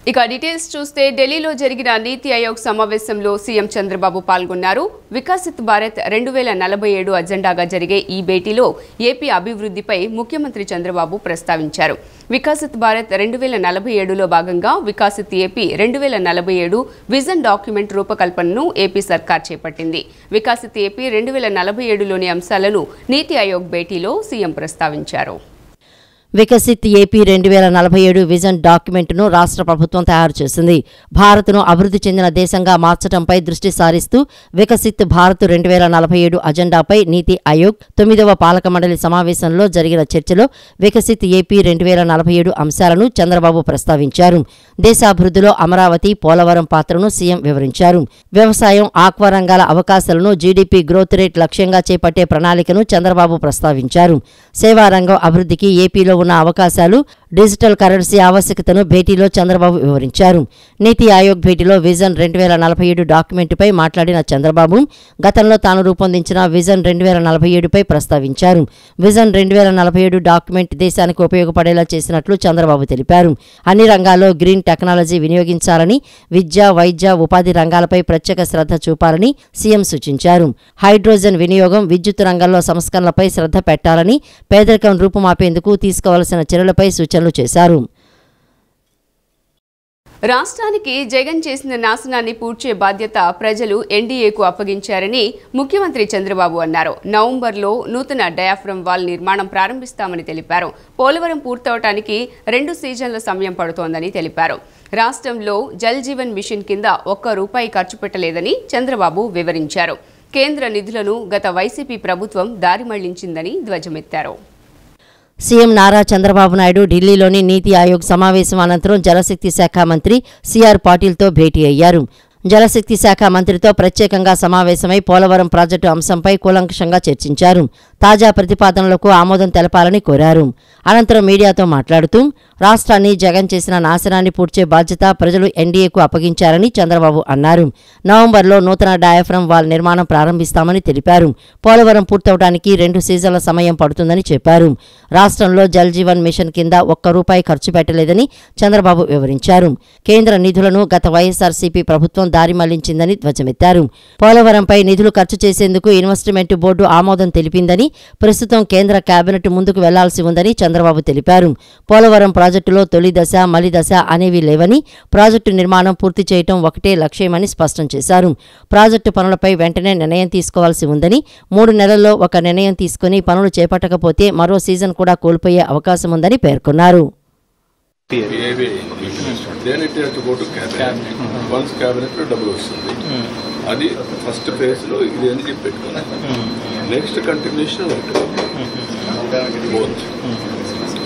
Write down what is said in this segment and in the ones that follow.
ఇక డీటెయిల్స్ చూస్తే ఢిల్లీలో జరిగిన నీతి ఆయోగ్ సమావేశంలో సీఎం చంద్రబాబు పాల్గొన్నారు. వికసిత్ భారత్ 2047 అజెండాగా జరిగే ఈ భేటీలో ఏపీ అభివృద్ధిపై ముఖ్యమంత్రి చంద్రబాబు ప్రస్తావించారు. వికసిత్ భారత్ 2047లో భాగంగా వికసిత్ ఏపీ 2047 విజన్ డాక్యుమెంట్ రూపకల్పనను ఏపీ సర్కార్ చేపట్టింది. వికసిత్ ఏపీ 2047లోని అంశాలను నీతి ఆయోగ్ భేటీలో సీఎం ప్రస్తావించారు. వికసిత్ ఏపీ 2047 విజన్ డాక్యుమెంట్ను రాష్ట్ర ప్రభుత్వం తయారు చేసింది. భారత్ను అభివృద్ధి చెందిన దేశంగా మార్చడంపై దృష్టి సారిస్తూ వికసిత్ భారత్ 2047 అజెండాపై నీతి ఆయోగ్ 9వ పాలక మండలి సమావేశంలో జరిగిన చర్చలో వికసిత్ ఏపీ 2047 అంశాలను చంద్రబాబు ప్రస్తావించారు. దేశాభివృద్ధిలో అమరావతి, పోలవరం పాత్రను సీఎం వివరించారు. వ్యవసాయం, ఆక్వా రంగాల అవకాశాలను జీడీపీ గ్రోత్ రేట్ లక్ష్యంగా చేపట్టే ప్రణాళికను చంద్రబాబు ప్రస్తావించారు. సేవారంగం అభివృద్ధికి ఏపీలో ఉన్న అవకాశాలు, డిజిటల్ కరెన్సీ ఆవశ్యకతను భేటీలో చంద్రబాబు వివరించారు. నీతి ఆయోగ్ భేటీలో విజన్ 2047 డాక్యుమెంటుపై మాట్లాడిన చంద్రబాబు గతంలో తాను రూపొందించిన విజన్ 2047పై ప్రస్తావించారు. విజన్ 2047 డాక్యుమెంట్ దేశానికి ఉపయోగపడేలా చేసినట్లు చంద్రబాబు తెలిపారు. అన్ని రంగాల్లో గ్రీన్ టెక్నాలజీ వినియోగించాలని, విద్య, వైద్య, ఉపాధి రంగాలపై ప్రత్యేక శ్రద్ధ చూపాలని సీఎం సూచించారు. హైడ్రోజన్ వినియోగం, విద్యుత్ రంగంలో సంస్కరణలపై శ్రద్ధ పెట్టాలని, పేదరికం రూపుమాపేందుకు తీసుకోవాల్సిన చర్యలపై సూచనలు చేశారు. రాష్ట్రానికి జగన్ చేసిన నాశనాన్ని పూడ్చే బాధ్యత ప్రజలు ఎన్డీఏకు అప్పగించారని ముఖ్యమంత్రి చంద్రబాబు అన్నారు. నవంబర్లో నూతన డయాఫ్రమ్ వాల్ నిర్మాణం ప్రారంభిస్తామని తెలిపారు. పోలవరం పూర్తవటానికి 2 సీజన్ల సమయం పడుతోందని తెలిపారు. రాష్ట్రంలో జల్ జీవన్ మిషన్ కింద ₹1 ఖర్చు పెట్టలేదని చంద్రబాబు వివరించారు. కేంద్ర నిధులను గత వైసీపీ ప్రభుత్వం దారి మళ్లించిందని ధ్వజమెత్తారు. సీఎం నారా చంద్రబాబు నాయుడు ఢిల్లీలోని నీతి ఆయోగ్ సమావేశం అనంతరం జలశక్తి శాఖ మంత్రి సిఆర్ పాటిల్తో భేటీ అయ్యారు. జలశక్తి శాఖ మంత్రితో ప్రత్యేకంగా సమావేశమై పోలవరం ప్రాజెక్టు అంశంపై కూలంకషంగా చర్చించారు. తాజా ప్రతిపాదనలకు ఆమోదం తెలపాలని కోరారు. అనంతరం మీడియాతో మాట్లాడుతూ రాష్ట్రాన్ని జగన్ చేసిన నాశనాన్ని పూడ్చే బాధ్యత ప్రజలు ఎన్డీఏకు అప్పగించారని చంద్రబాబు అన్నారు. నవంబర్లో నూతన డయాఫ్రమ్ వాల్ నిర్మాణం ప్రారంభిస్తామని తెలిపారు. పోలవరం పూర్తవడానికి 2 సీజన్ల సమయం పడుతుందని చెప్పారు. రాష్ట్రంలో జల్ జీవన్ మిషన్ కింద ₹1 ఖర్చు పెట్టలేదని చంద్రబాబు వివరించారు. కేంద్ర నిధులను గత వైఎస్ఆర్సీపీ ప్రభుత్వం దారి మళ్లించిందని ధ్వజమెత్తారు. పోలవరంపై నిధులు ఖర్చు చేసేందుకు ఇన్వెస్ట్మెంట్ బోర్డు ఆమోదం తెలిపిందని, ప్రస్తుతం కేంద్ర కేబినెట్ ముందుకు వెళ్లాల్సి ఉందని చంద్రబాబు తెలిపారు. పోలవరం ప్రాజెక్టులో తొలి దశ, మలి దశ అనేవి లేవని, ప్రాజెక్టు నిర్మాణం పూర్తి చేయడం ఒకటే లక్ష్యమని స్పష్టం చేశారు. ప్రాజెక్టు పనులపై వెంటనే నిర్ణయం తీసుకోవాల్సి ఉందని, 3 నెలల్లో ఒక నిర్ణయం తీసుకుని పనులు చేపట్టకపోతే మరో సీజన్ కూడా కోల్పోయే అవకాశం ఉందని పేర్కొన్నారు. అది ఫస్ట్ ఫేజ్ లో ఇది అని చెప్పి పెట్టుకున్నాను. నెక్స్ట్ కంటిన్యూషన్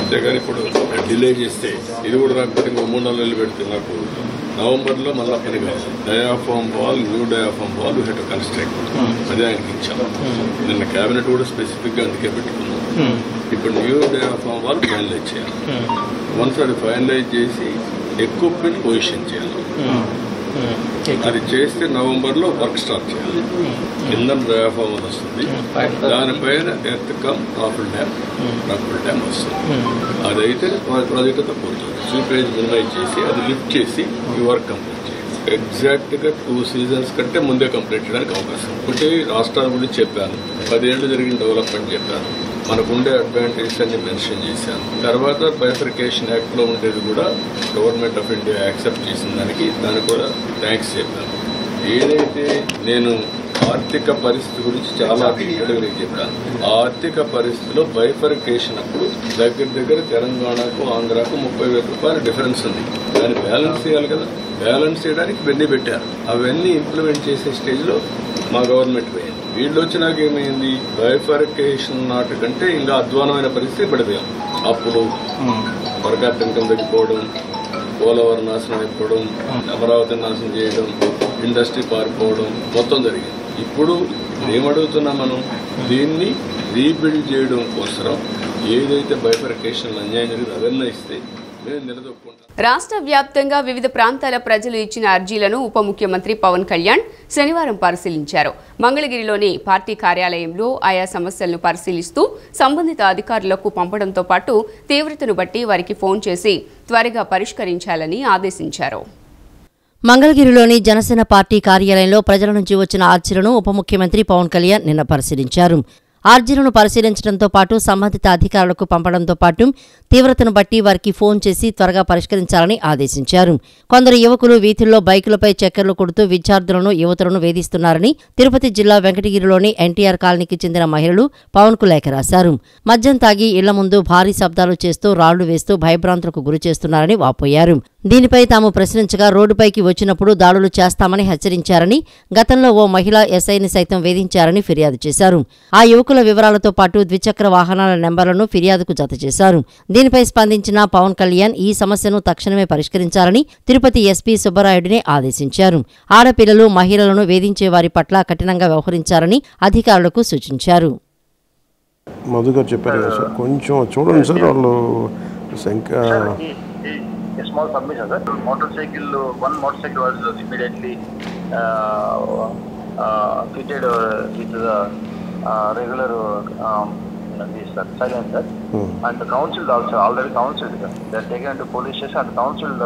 అంతేగాని ఇప్పుడు డిలే చేస్తే ఇది కూడా రాకపోతే ఇంకో 3-4 నెలలు పెడితే నాకు నవంబర్లో మళ్ళీ పని కాదు. Diaphragm wall, new diaphragm wall we have to construct. అదే ఆయనకి ఇచ్చాము. నిన్న క్యాబినెట్ కూడా స్పెసిఫిక్ గా అందుకే పెట్టుకున్నాం. ఇప్పుడు న్యూ డయాఫామ్ వాల్ ఫైనలైజ్ చేయాలి. వన్స్ అది ఫైనలైజ్ చేసి ఎక్విప్మెంట్ పొజిషన్ చేయాలి. అది చేస్తే నవంబర్లో వర్క్ స్టార్ట్ చేయాలి. కింద డయాఫామ్ వస్తుంది, దానిపైన ఎర్త్ కమ్ రాఫుల్ డ్యామ్ వస్తుంది. అదైతే ప్రాజెక్ట్ పోతుంది. సూపరేజ్ మినిమైజ్ చేసి అది లిఫ్ట్ చేసి ఈ వర్క్ కంప్లీట్ చేయాలి. ఎగ్జాక్ట్ గా 2 సీజన్స్ కంటే ముందే కంప్లీట్ చేయడానికి అవకాశం. ఒకటి రాష్ట్రాల గురించి చెప్పాను, 10 ఏళ్లు జరిగిన డెవలప్మెంట్ చెప్పాను, మనకుండే అడ్వాంటేజెస్ అన్ని మెన్షన్ చేశాను. తర్వాత బైఫర్కేషన్ యాక్ట్ లో ఉండేది కూడా గవర్నమెంట్ ఆఫ్ ఇండియా యాక్సెప్ట్ చేసిన దానికి కూడా థ్యాంక్స్ చెప్పాను. ఏదైతే నేను ఆర్థిక పరిస్థితి గురించి చాలా డీటెయిల్గా చెప్పాను. ఆర్థిక పరిస్థితిలో బైఫర్కేషన్ అప్పుడు దగ్గర తెలంగాణకు, ఆంధ్రాకు ₹30,000 డిఫరెన్స్ ఉంది. దాన్ని బ్యాలెన్స్ చేయాలి కదా. బ్యాలెన్స్ చేయడానికి ఇవన్నీ పెట్టారు. అవన్నీ ఇంప్లిమెంట్ చేసే స్టేజ్ లో మా గవర్నమెంట్ పోయింది. వీళ్ళు వచ్చినాక ఏమైంది, బైఫర్కేషన్ నాటికంటే ఇంకా అధ్వానమైన పరిస్థితి పడిపోయాం. అప్పుడు పరకాప్త ఇన్కమ్ తగ్గిపోవడం, పోలవరం నాశనం అయిపోవడం, అమరావతి నాశనం చేయడం, ఇండస్ట్రీ పారిపోవడం మొత్తం జరిగింది. ఇప్పుడు ఏమడుగుతున్నాం మనం, దీన్ని రీబిల్డ్ చేయడం కోసం ఏదైతే బైఫర్కేషన్ అన్యాయం జరిగింది అవన్నీ ఇస్తే మేము నిలదొక్కుంటాం. రాష్ట్ర వ్యాప్తంగా వివిధ ప్రాంతాల ప్రజలు ఇచ్చిన అర్జీలను ఉప ముఖ్యమంత్రి పవన్ కళ్యాణ్ శనివారం పరిశీలించారు. మంగళగిరిలోని పార్టీ కార్యాలయంలో ఆయా సమస్యలను పరిశీలిస్తూ సంబంధిత అధికారులకు పంపడంతో పాటు తీవ్రతను బట్టి వారికి ఫోన్ చేసి త్వరగా పరిష్కరించాలని ఆదేశించారు. మంగళగిరిలోని జనసేన పార్టీ కార్యాలయంలో ప్రజల నుంచి వచ్చిన అర్జీలను ఉప ముఖ్యమంత్రి పవన్ కళ్యాణ్ నిన్న పరిశీలించారు. అర్జీలను పరిశీలించడంతో పాటు సంబంధిత అధికారులకు పంపడంతో పాటు తీవ్రతను బట్టి వారికి ఫోన్ చేసి త్వరగా పరిష్కరించాలని ఆదేశించారు. కొందరు యువకులు వీధుల్లో బైకులపై చక్కర్లు కొడుతూ విద్యార్థులను యువతులను వేధిస్తున్నారని తిరుపతి జిల్లా వెంకటగిరిలోని ఎన్టీఆర్ కాలనీకి చెందిన మహిళలు పవన్కు లేఖ రాశారు. మద్యం తాగి ఇళ్ల ముందు భారీ శబ్దాలు చేస్తూ రాళ్లు వేస్తూ భయభ్రాంతులకు గురి చేస్తున్నారని వాపోయారు. దీనిపై తాము ప్రశ్నించగా రోడ్డుపైకి వచ్చినప్పుడు దాడులు చేస్తామని హెచ్చరించారని, గతంలో ఓ మహిళా ఎస్ఐని సైతం వేధించారని ఫిర్యాదు చేశారు. ఆ యువకుల వివరాలతో పాటు ద్విచక్ర వాహనాల నెంబర్లను ఫిర్యాదుకు జతచేశారు. దీనిపై స్పందించిన పవన్ కళ్యాణ్ ఈ సమస్యను తక్షణమే పరిష్కరించాలని తిరుపతి ఎస్పీ సుబ్బరాయుడిని ఆదేశించారు. ఆడపిల్లలు, మహిళలను వేధించే వారి పట్ల కఠినంగా వ్యవహరించాలని అధికారులకు సూచించారు. మధుగారు చెప్పారు సార్, కొంచెం చూడండి సార్. వాళ్ళు a small submission, sir. One motorcycle was immediately fitted with the regular silencer, and the council also already counselled, sir. They are taken to police station and counselled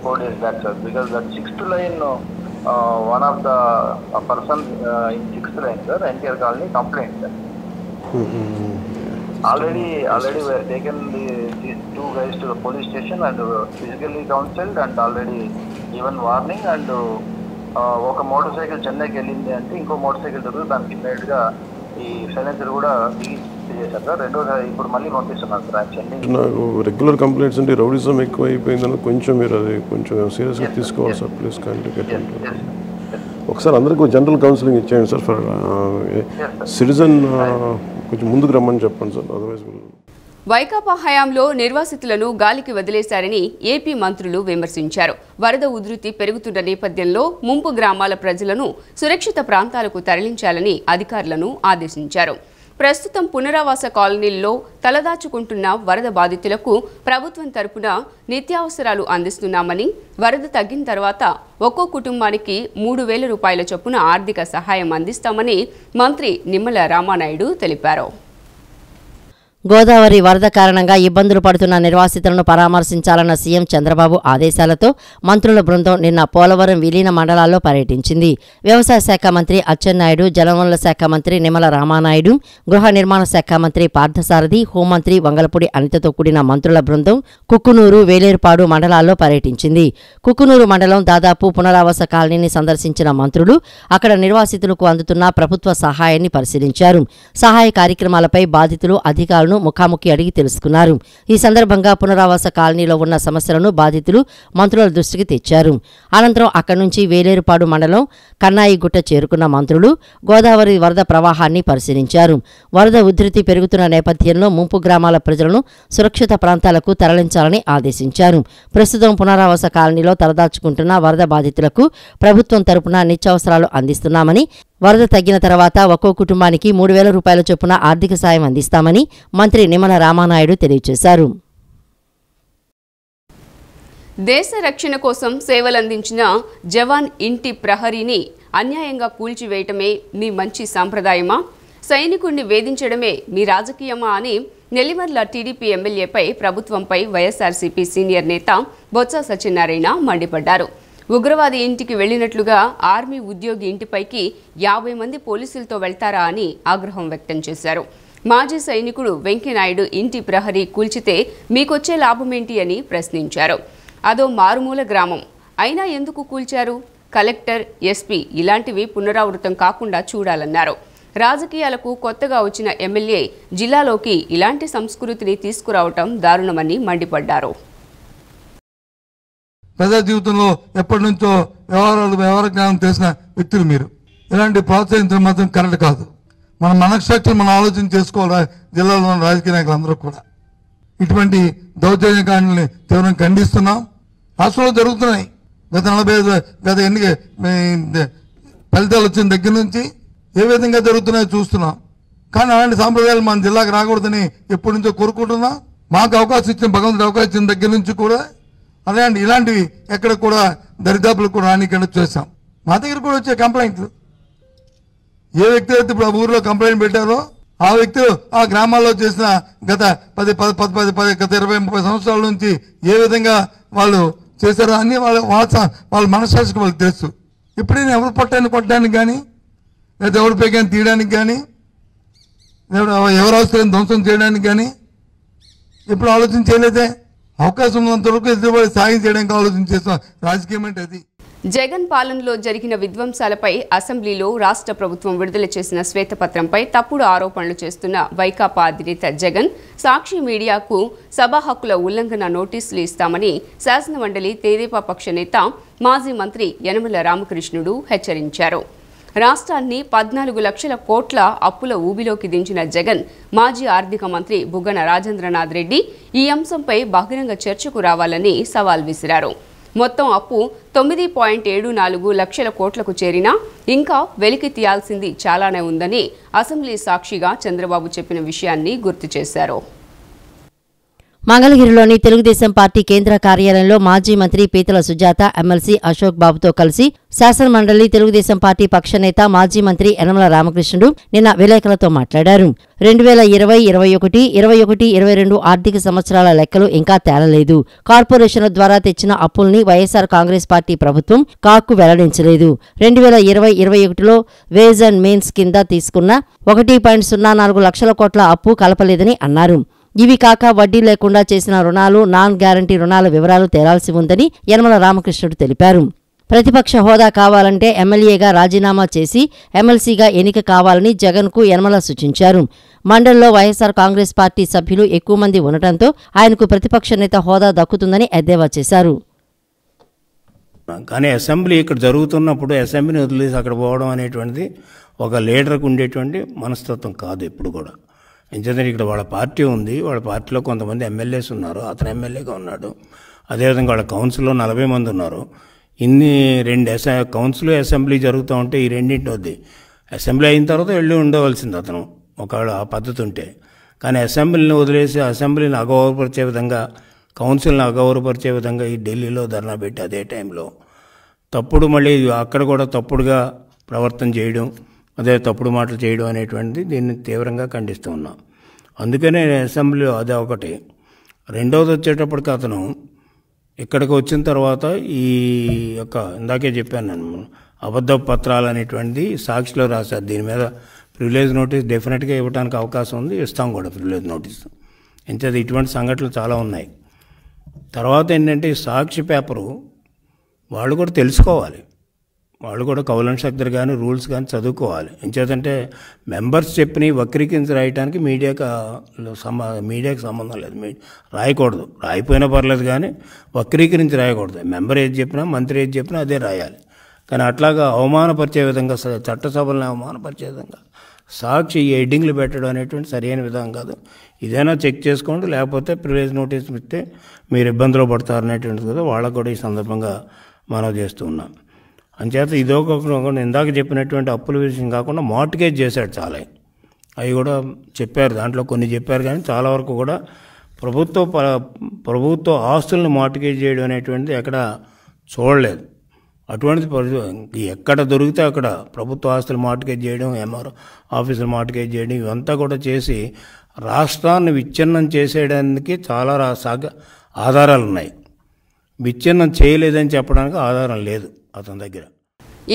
4 days back, sir, because that 6th line, one of the person in 6th line, sir, NTR colony complained, sir. Already we have taken these 2 guys to the police station and physically counselled and already given warning, and ఒక motor చెన్నైకి వెళ్ళింది అంటే ఇంకో motor cycle దొరికి దానికి ఇమ్మీడియట్గా ఈ silencer కూడా చేశారు సార్. రెండోసారి ఇప్పుడు మళ్ళీ పంపిస్తున్నారు సార్. యాక్చువల్లీ నాకు రెగ్యులర్ కంప్లైంట్స్ అంటే రౌడిజం ఎక్కువ అయిపోయిందని కొంచెం మీరు అది కొంచెం సీరియస్గా తీసుకోవాలి సార్. Please contact. ఒకసారి అందరికీ జనరల్ కౌన్సిలింగ్ ఇచ్చేయండి సార్. ఫర్ సిటిజన్ కొంచెం ముందుకు రమ్మని చెప్పండి సార్. అదర్వైజ్ వైకాపా హయాంలో నిర్వాసితులను గాలికి వదిలేశారని ఏపీ మంత్రులు విమర్శించారు. వరద ఉధృతి పెరుగుతున్న నేపథ్యంలో ముంపు గ్రామాల ప్రజలను సురక్షిత ప్రాంతాలకు తరలించాలని అధికారులను ఆదేశించారు. ప్రస్తుతం పునరావాస కాలనీల్లో తలదాచుకుంటున్న వరద బాధితులకు ప్రభుత్వం తరపున నిత్యావసరాలు అందిస్తున్నామని, వరద తగ్గిన తర్వాత ఒక్కో కుటుంబానికి 3,000 రూపాయల చొప్పున ఆర్థిక సహాయం అందిస్తామని మంత్రి నిమ్మల రామానాయుడు తెలిపారు. గోదావరి వరద కారణంగా ఇబ్బందులు పడుతున్న నిర్వాసితులను పరామర్శించాలన్న సీఎం చంద్రబాబు ఆదేశాలతో మంత్రుల బృందం నిన్న పోలవరం విలీన మండలాల్లో పర్యటించింది. వ్యవసాయ శాఖ మంత్రి అచ్చెన్నాయుడు, జలవనరుల శాఖ మంత్రి నిమ్మల రామానాయుడు, గృహ నిర్మాణ శాఖ మంత్రి పార్థసారథి, హోంమంత్రి వంగలపూడి అనితతో కూడిన మంత్రుల బృందం కుక్కునూరు, వేలేరుపాడు మండలాల్లో పర్యటించింది. కుక్కునూరు మండలం దాదాపు పునరావాస కాలనీని సందర్శించిన మంత్రులు అక్కడ నిర్వాసితులకు అందుతున్న ప్రభుత్వ సహాయాన్ని పరిశీలించారు. సహాయ కార్యక్రమాలపై బాధితులు, అధికారులను ముఖాముఖి అడిగి తెలుసుకున్నారు. ఈ సందర్భంగా పునరావాస కాలనీలో ఉన్న సమస్యలను బాధితులు మంత్రుల దృష్టికి తెచ్చారు. అనంతరం అక్కడి నుంచి వేలేరుపాడు మండలం కన్నాయిగుట్ట చేరుకున్న మంత్రులు గోదావరి వరద ప్రవాహాన్ని పరిశీలించారు. వరద ఉధృతి పెరుగుతున్న నేపథ్యంలో ముంపు గ్రామాల ప్రజలను సురక్షిత ప్రాంతాలకు తరలించాలని ఆదేశించారు. ప్రస్తుతం పునరావాస కాలనీలో తలదాచుకుంటున్న వరద బాధితులకు ప్రభుత్వం తరపున నిత్యావసరాలు అందిస్తున్నామని, వరద తగ్గిన తర్వాత ఒక్కో కుటుంబానికి 3,000 రూపాయల చొప్పున ఆర్థిక సాయం అందిస్తామని మంత్రి నిమ్మల రామానాయుడు తెలియజేశారు. దేశ రక్షణ కోసం సేవలందించిన జవాన్ ఇంటి ప్రహరీని అన్యాయంగా కూల్చివేయటమే మీ మంచి సాంప్రదాయమా? సైనికుడిని వేధించడమే మీ రాజకీయమా అని నెల్లిమర్ల టీడీపీ ఎమ్మెల్యేపై ప్రభుత్వంపై వైఎస్ఆర్సీపీ సీనియర్ నేత బొత్స సత్యనారాయణ మండిపడ్డారు. ఉగ్రవాది ఇంటికి వెళ్లినట్లుగా ఆర్మీ ఉద్యోగి ఇంటిపైకి 50 మంది పోలీసులతో వెళ్తారా అని ఆగ్రహం వ్యక్తం చేశారు. మాజీ సైనికుడు వెంకయ్యనాయుడు ఇంటి ప్రహరీ కూల్చితే మీకొచ్చే లాభమేంటి అని ప్రశ్నించారు. అదో మారుమూల గ్రామం అయినా ఎందుకు కూల్చారు? కలెక్టర్, ఎస్పీ ఇలాంటివి పునరావృతం కాకుండా చూడాలన్నారు. రాజకీయాలకు కొత్తగా వచ్చిన ఎమ్మెల్యే జిల్లాలోకి ఇలాంటి సంస్కృతిని తీసుకురావటం దారుణమని మండిపడ్డారు. ప్రజా జీవితంలో ఎప్పటి నుంచో వ్యవహార జ్ఞానం తెలిసిన వ్యక్తులు మీరు. ఇలాంటి ప్రోత్సహించడం మాత్రం కరెక్ట్ కాదు. మన మనస్ట్రక్చర్ మనం ఆలోచన చేసుకోవాలి. జిల్లాలో ఉన్న రాజకీయ నాయకులందరూ కూడా ఇటువంటి దౌర్జన్యకాండల్ని తీవ్రంగా ఖండిస్తున్నాం. రాష్ట్రంలో జరుగుతున్నాయి. గత 45 ఎన్నిక ఫలితాలు వచ్చిన దగ్గర నుంచి ఏ విధంగా జరుగుతున్నాయో చూస్తున్నాం. కానీ అలాంటి సాంప్రదాయాలు మన జిల్లాకు రాకూడదని ఎప్పటి నుంచో కోరుకుంటున్నాం. మాకు అవకాశం ఇచ్చిన భగవంతుడు అవకాశం ఇచ్చిన దగ్గర నుంచి కూడా అలాంటి ఇలాంటివి ఎక్కడ కూడా దరిదాపులు కూడా రానికుండా చేశాం. మా దగ్గర కూడా వచ్చే కంప్లైంట్లు ఏ వ్యక్తి అయితే ఇప్పుడు ఆ ఊర్లో కంప్లైంట్ పెట్టారో ఆ వ్యక్తులు ఆ గ్రామాల్లో చేసిన గత 20-30 సంవత్సరాల నుంచి ఏ విధంగా వాళ్ళు చేశారో అన్ని వాళ్ళ మనస్సాక్షికి వాళ్ళకి తెలుసు. ఇప్పుడైనా ఎవరు పొట్టాన్ని కొట్టడానికి కానీ లేదా ఎవరి పేకాన్ని తీయడానికి కానీ ఎవరు అవసరం ధ్వంసం చేయడానికి కానీ ఎప్పుడు ఆలోచన చేయలేదే. అవకాశం ఉన్నంత వరకు ఎదురుబడి సాయం చేయడానికి ఆలోచన చేస్తాం. రాజకీయం అంటే అది. జగన్ పాలనలో జరిగిన విధ్వంసాలపై అసెంబ్లీలో రాష్ట్ర ప్రభుత్వం విడుదల చేసిన శ్వేతపత్రంపై తప్పుడు ఆరోపణలు చేస్తున్న వైకాపా అధినేత జగన్ సాక్షి మీడియాకు సభా హక్కుల ఉల్లంఘన నోటీసులు ఇస్తామని శాసనమండలి తెదేపా పక్ష నేత మాజీ మంత్రి యనమల రామకృష్ణుడు హెచ్చరించారు. రాష్ట్రాన్ని 14 లక్షల కోట్ల అప్పుల ఊబిలోకి దించిన జగన్ మాజీ ఆర్థిక మంత్రి బుగ్గన రాజేంద్రనాథ్ రెడ్డి ఈ అంశంపై బహిరంగ చర్చకు రావాలని సవాల్ విసిరారు. మొత్తం అప్పు 9.74 లక్షల కోట్లకు చేరినా ఇంకా వెలికి తీయాల్సింది చాలానే ఉందని అసెంబ్లీ సాక్షిగా చంద్రబాబు చెప్పిన విషయాన్ని గుర్తు చేశారు. మంగళగిరిలోని తెలుగుదేశం పార్టీ కేంద్ర కార్యాలయంలో మాజీ మంత్రి పీతల సుజాత ఎమ్మెల్సీ అశోక్ బాబుతో కలిసి శాసనమండలి తెలుగుదేశం పార్టీ పక్షనేత మాజీ మంత్రి యనమల రామకృష్ణుడు నిన్న విలేకరులతో మాట్లాడారు. 2020, 21, 22 ఆర్థిక సంవత్సరాల లెక్కలు ఇంకా తేలలేదు. కార్పొరేషన్ల ద్వారా తెచ్చిన అప్పుల్ని వైఎస్ఆర్ కాంగ్రెస్ పార్టీ ప్రభుత్వం కాక్కు వెల్లడించలేదు. 2020-21లో వేజ్ అండ్ మీన్స్ కింద తీసుకున్న 1.04 లక్షల కోట్ల అప్పు కలపలేదని అన్నారు. ఇవి కాక వడ్డీ లేకుండా చేసిన రుణాలు, నాన్ గ్యారంటీ రుణాల వివరాలు తేలాల్సి ఉందని యనమల రామకృష్ణుడు తెలిపారు. ప్రతిపక్ష హోదా కావాలంటే ఎమ్మెల్యేగా రాజీనామా చేసి ఎమ్మెల్సీగా ఎన్నిక కావాలని జగన్కు యనమల సూచించారు. మండలిలో వైఎస్ఆర్ కాంగ్రెస్ పార్టీ సభ్యులు ఎక్కువ మంది ఉండటంతో ఆయనకు ప్రతిపక్ష నేత హోదా దక్కుతుందని ఎద్దేవా చేశారు. కానీ అసెంబ్లీ ఇక్కడ జరుగుతున్నప్పుడు అసెంబ్లీని వదిలేసి అక్కడ పోవడం అనేటువంటిది ఒక లీడర్కు ఉండేటువంటి మనస్తత్వం కాదు ఎప్పుడు కూడా. ఎందుకంటే ఇక్కడ వాళ్ళ పార్టీ ఉంది, వాళ్ళ పార్టీలో కొంతమంది ఎమ్మెల్యేస్ ఉన్నారు, అతను ఎమ్మెల్యేగా ఉన్నాడు. అదేవిధంగా వాళ్ళ కౌన్సిల్లో 40 మంది ఉన్నారు. ఇన్ని 2 కౌన్సిల్ అసెంబ్లీ జరుగుతూ ఉంటే ఈ రెండింటి వద్ది అసెంబ్లీ అయిన తర్వాత వెళ్ళి ఉండవలసింది అతను ఒకవేళ ఆ పద్ధతి ఉంటే. కానీ అసెంబ్లీని వదిలేసి అసెంబ్లీని అగౌరవపరిచే విధంగా, కౌన్సిల్ని అగౌరవపరిచే విధంగా ఈ ఢిల్లీలో ధర్నా పెట్టి అదే టైంలో తప్పుడు మళ్ళీ అక్కడ కూడా తప్పుడుగా ప్రవర్తన చేయడం, అదే తప్పుడు మాటలు చేయడం అనేటువంటిది దీన్ని తీవ్రంగా ఖండిస్తూ ఉన్నాం. అందుకనే అసెంబ్లీలో అదే ఒకటి. రెండవది వచ్చేటప్పటికి అతను ఇక్కడికి వచ్చిన తర్వాత ఈ యొక్క ఇందాకే చెప్పాను నేను అబద్ధ పత్రాలు అనేటువంటిది సాక్షిలో రాశారు. దీని మీద ప్రివిలేజ్ నోటీస్ డెఫినెట్గా ఇవ్వడానికి అవకాశం ఉంది, ఇస్తాం కూడా ప్రివిలేజ్ నోటీస్. ఇంతది ఇటువంటి సంఘటనలు చాలా ఉన్నాయి. తర్వాత ఏంటంటే సాక్షి పేపరు వాళ్ళు కూడా తెలుసుకోవాలి, వాళ్ళు కూడా కౌలన్ శక్తులు కానీ రూల్స్ కానీ చదువుకోవాలి. ఎంచేతంటే మెంబర్స్ చెప్పినవి వక్రీకరించి రాయడానికి మీడియాకి సంబంధం లేదు, రాయకూడదు. రాయిపోయినా పర్లేదు కానీ వక్రీకరించి రాయకూడదు. మెంబర్ ఏది చెప్పినా, మంత్రి ఏది చెప్పినా అదే రాయాలి. కానీ అట్లాగా అవమానపరిచే విధంగా, చట్టసభలను అవమానపరిచే విధంగా సాక్షి ఈ హెడ్డింగ్లు పెట్టడం అనేటువంటి సరైన విధానం కాదు. ఇదైనా చెక్ చేసుకోండి, లేకపోతే ప్రివిలేజ్ నోటీస్ ఇస్తే మీరు ఇబ్బందులు పడతారు అనేటువంటిది కదా వాళ్ళకు కూడా ఈ సందర్భంగా మనం చేస్తూ ఉన్నాం. అంచేత ఇదొక ఇందాక చెప్పినటువంటి అప్పుల విషయం కాకుండా మార్టిగేజ్ చేశాడు చాలా. అవి కూడా చెప్పారు, దాంట్లో కొన్ని చెప్పారు. కానీ చాలా వరకు కూడా ప్రభుత్వ ఆస్తులను మార్టిగేజ్ చేయడం అనేటువంటిది ఎక్కడ చూడలేదు. అటువంటిది ఎక్కడ దొరికితే అక్కడ ప్రభుత్వ ఆస్తులు మార్టిగేజ్ చేయడం, ఎంఆర్ఓ ఆఫీసులు మార్టిగేజ్ చేయడం, ఇవంతా కూడా చేసి రాష్ట్రాన్ని విచ్ఛిన్నం చేసేయడానికి చాలా ఆధారాలు ఉన్నాయి. విచ్ఛిన్నం చేయలేదని చెప్పడానికి ఆధారం లేదు అతని దగ్గర.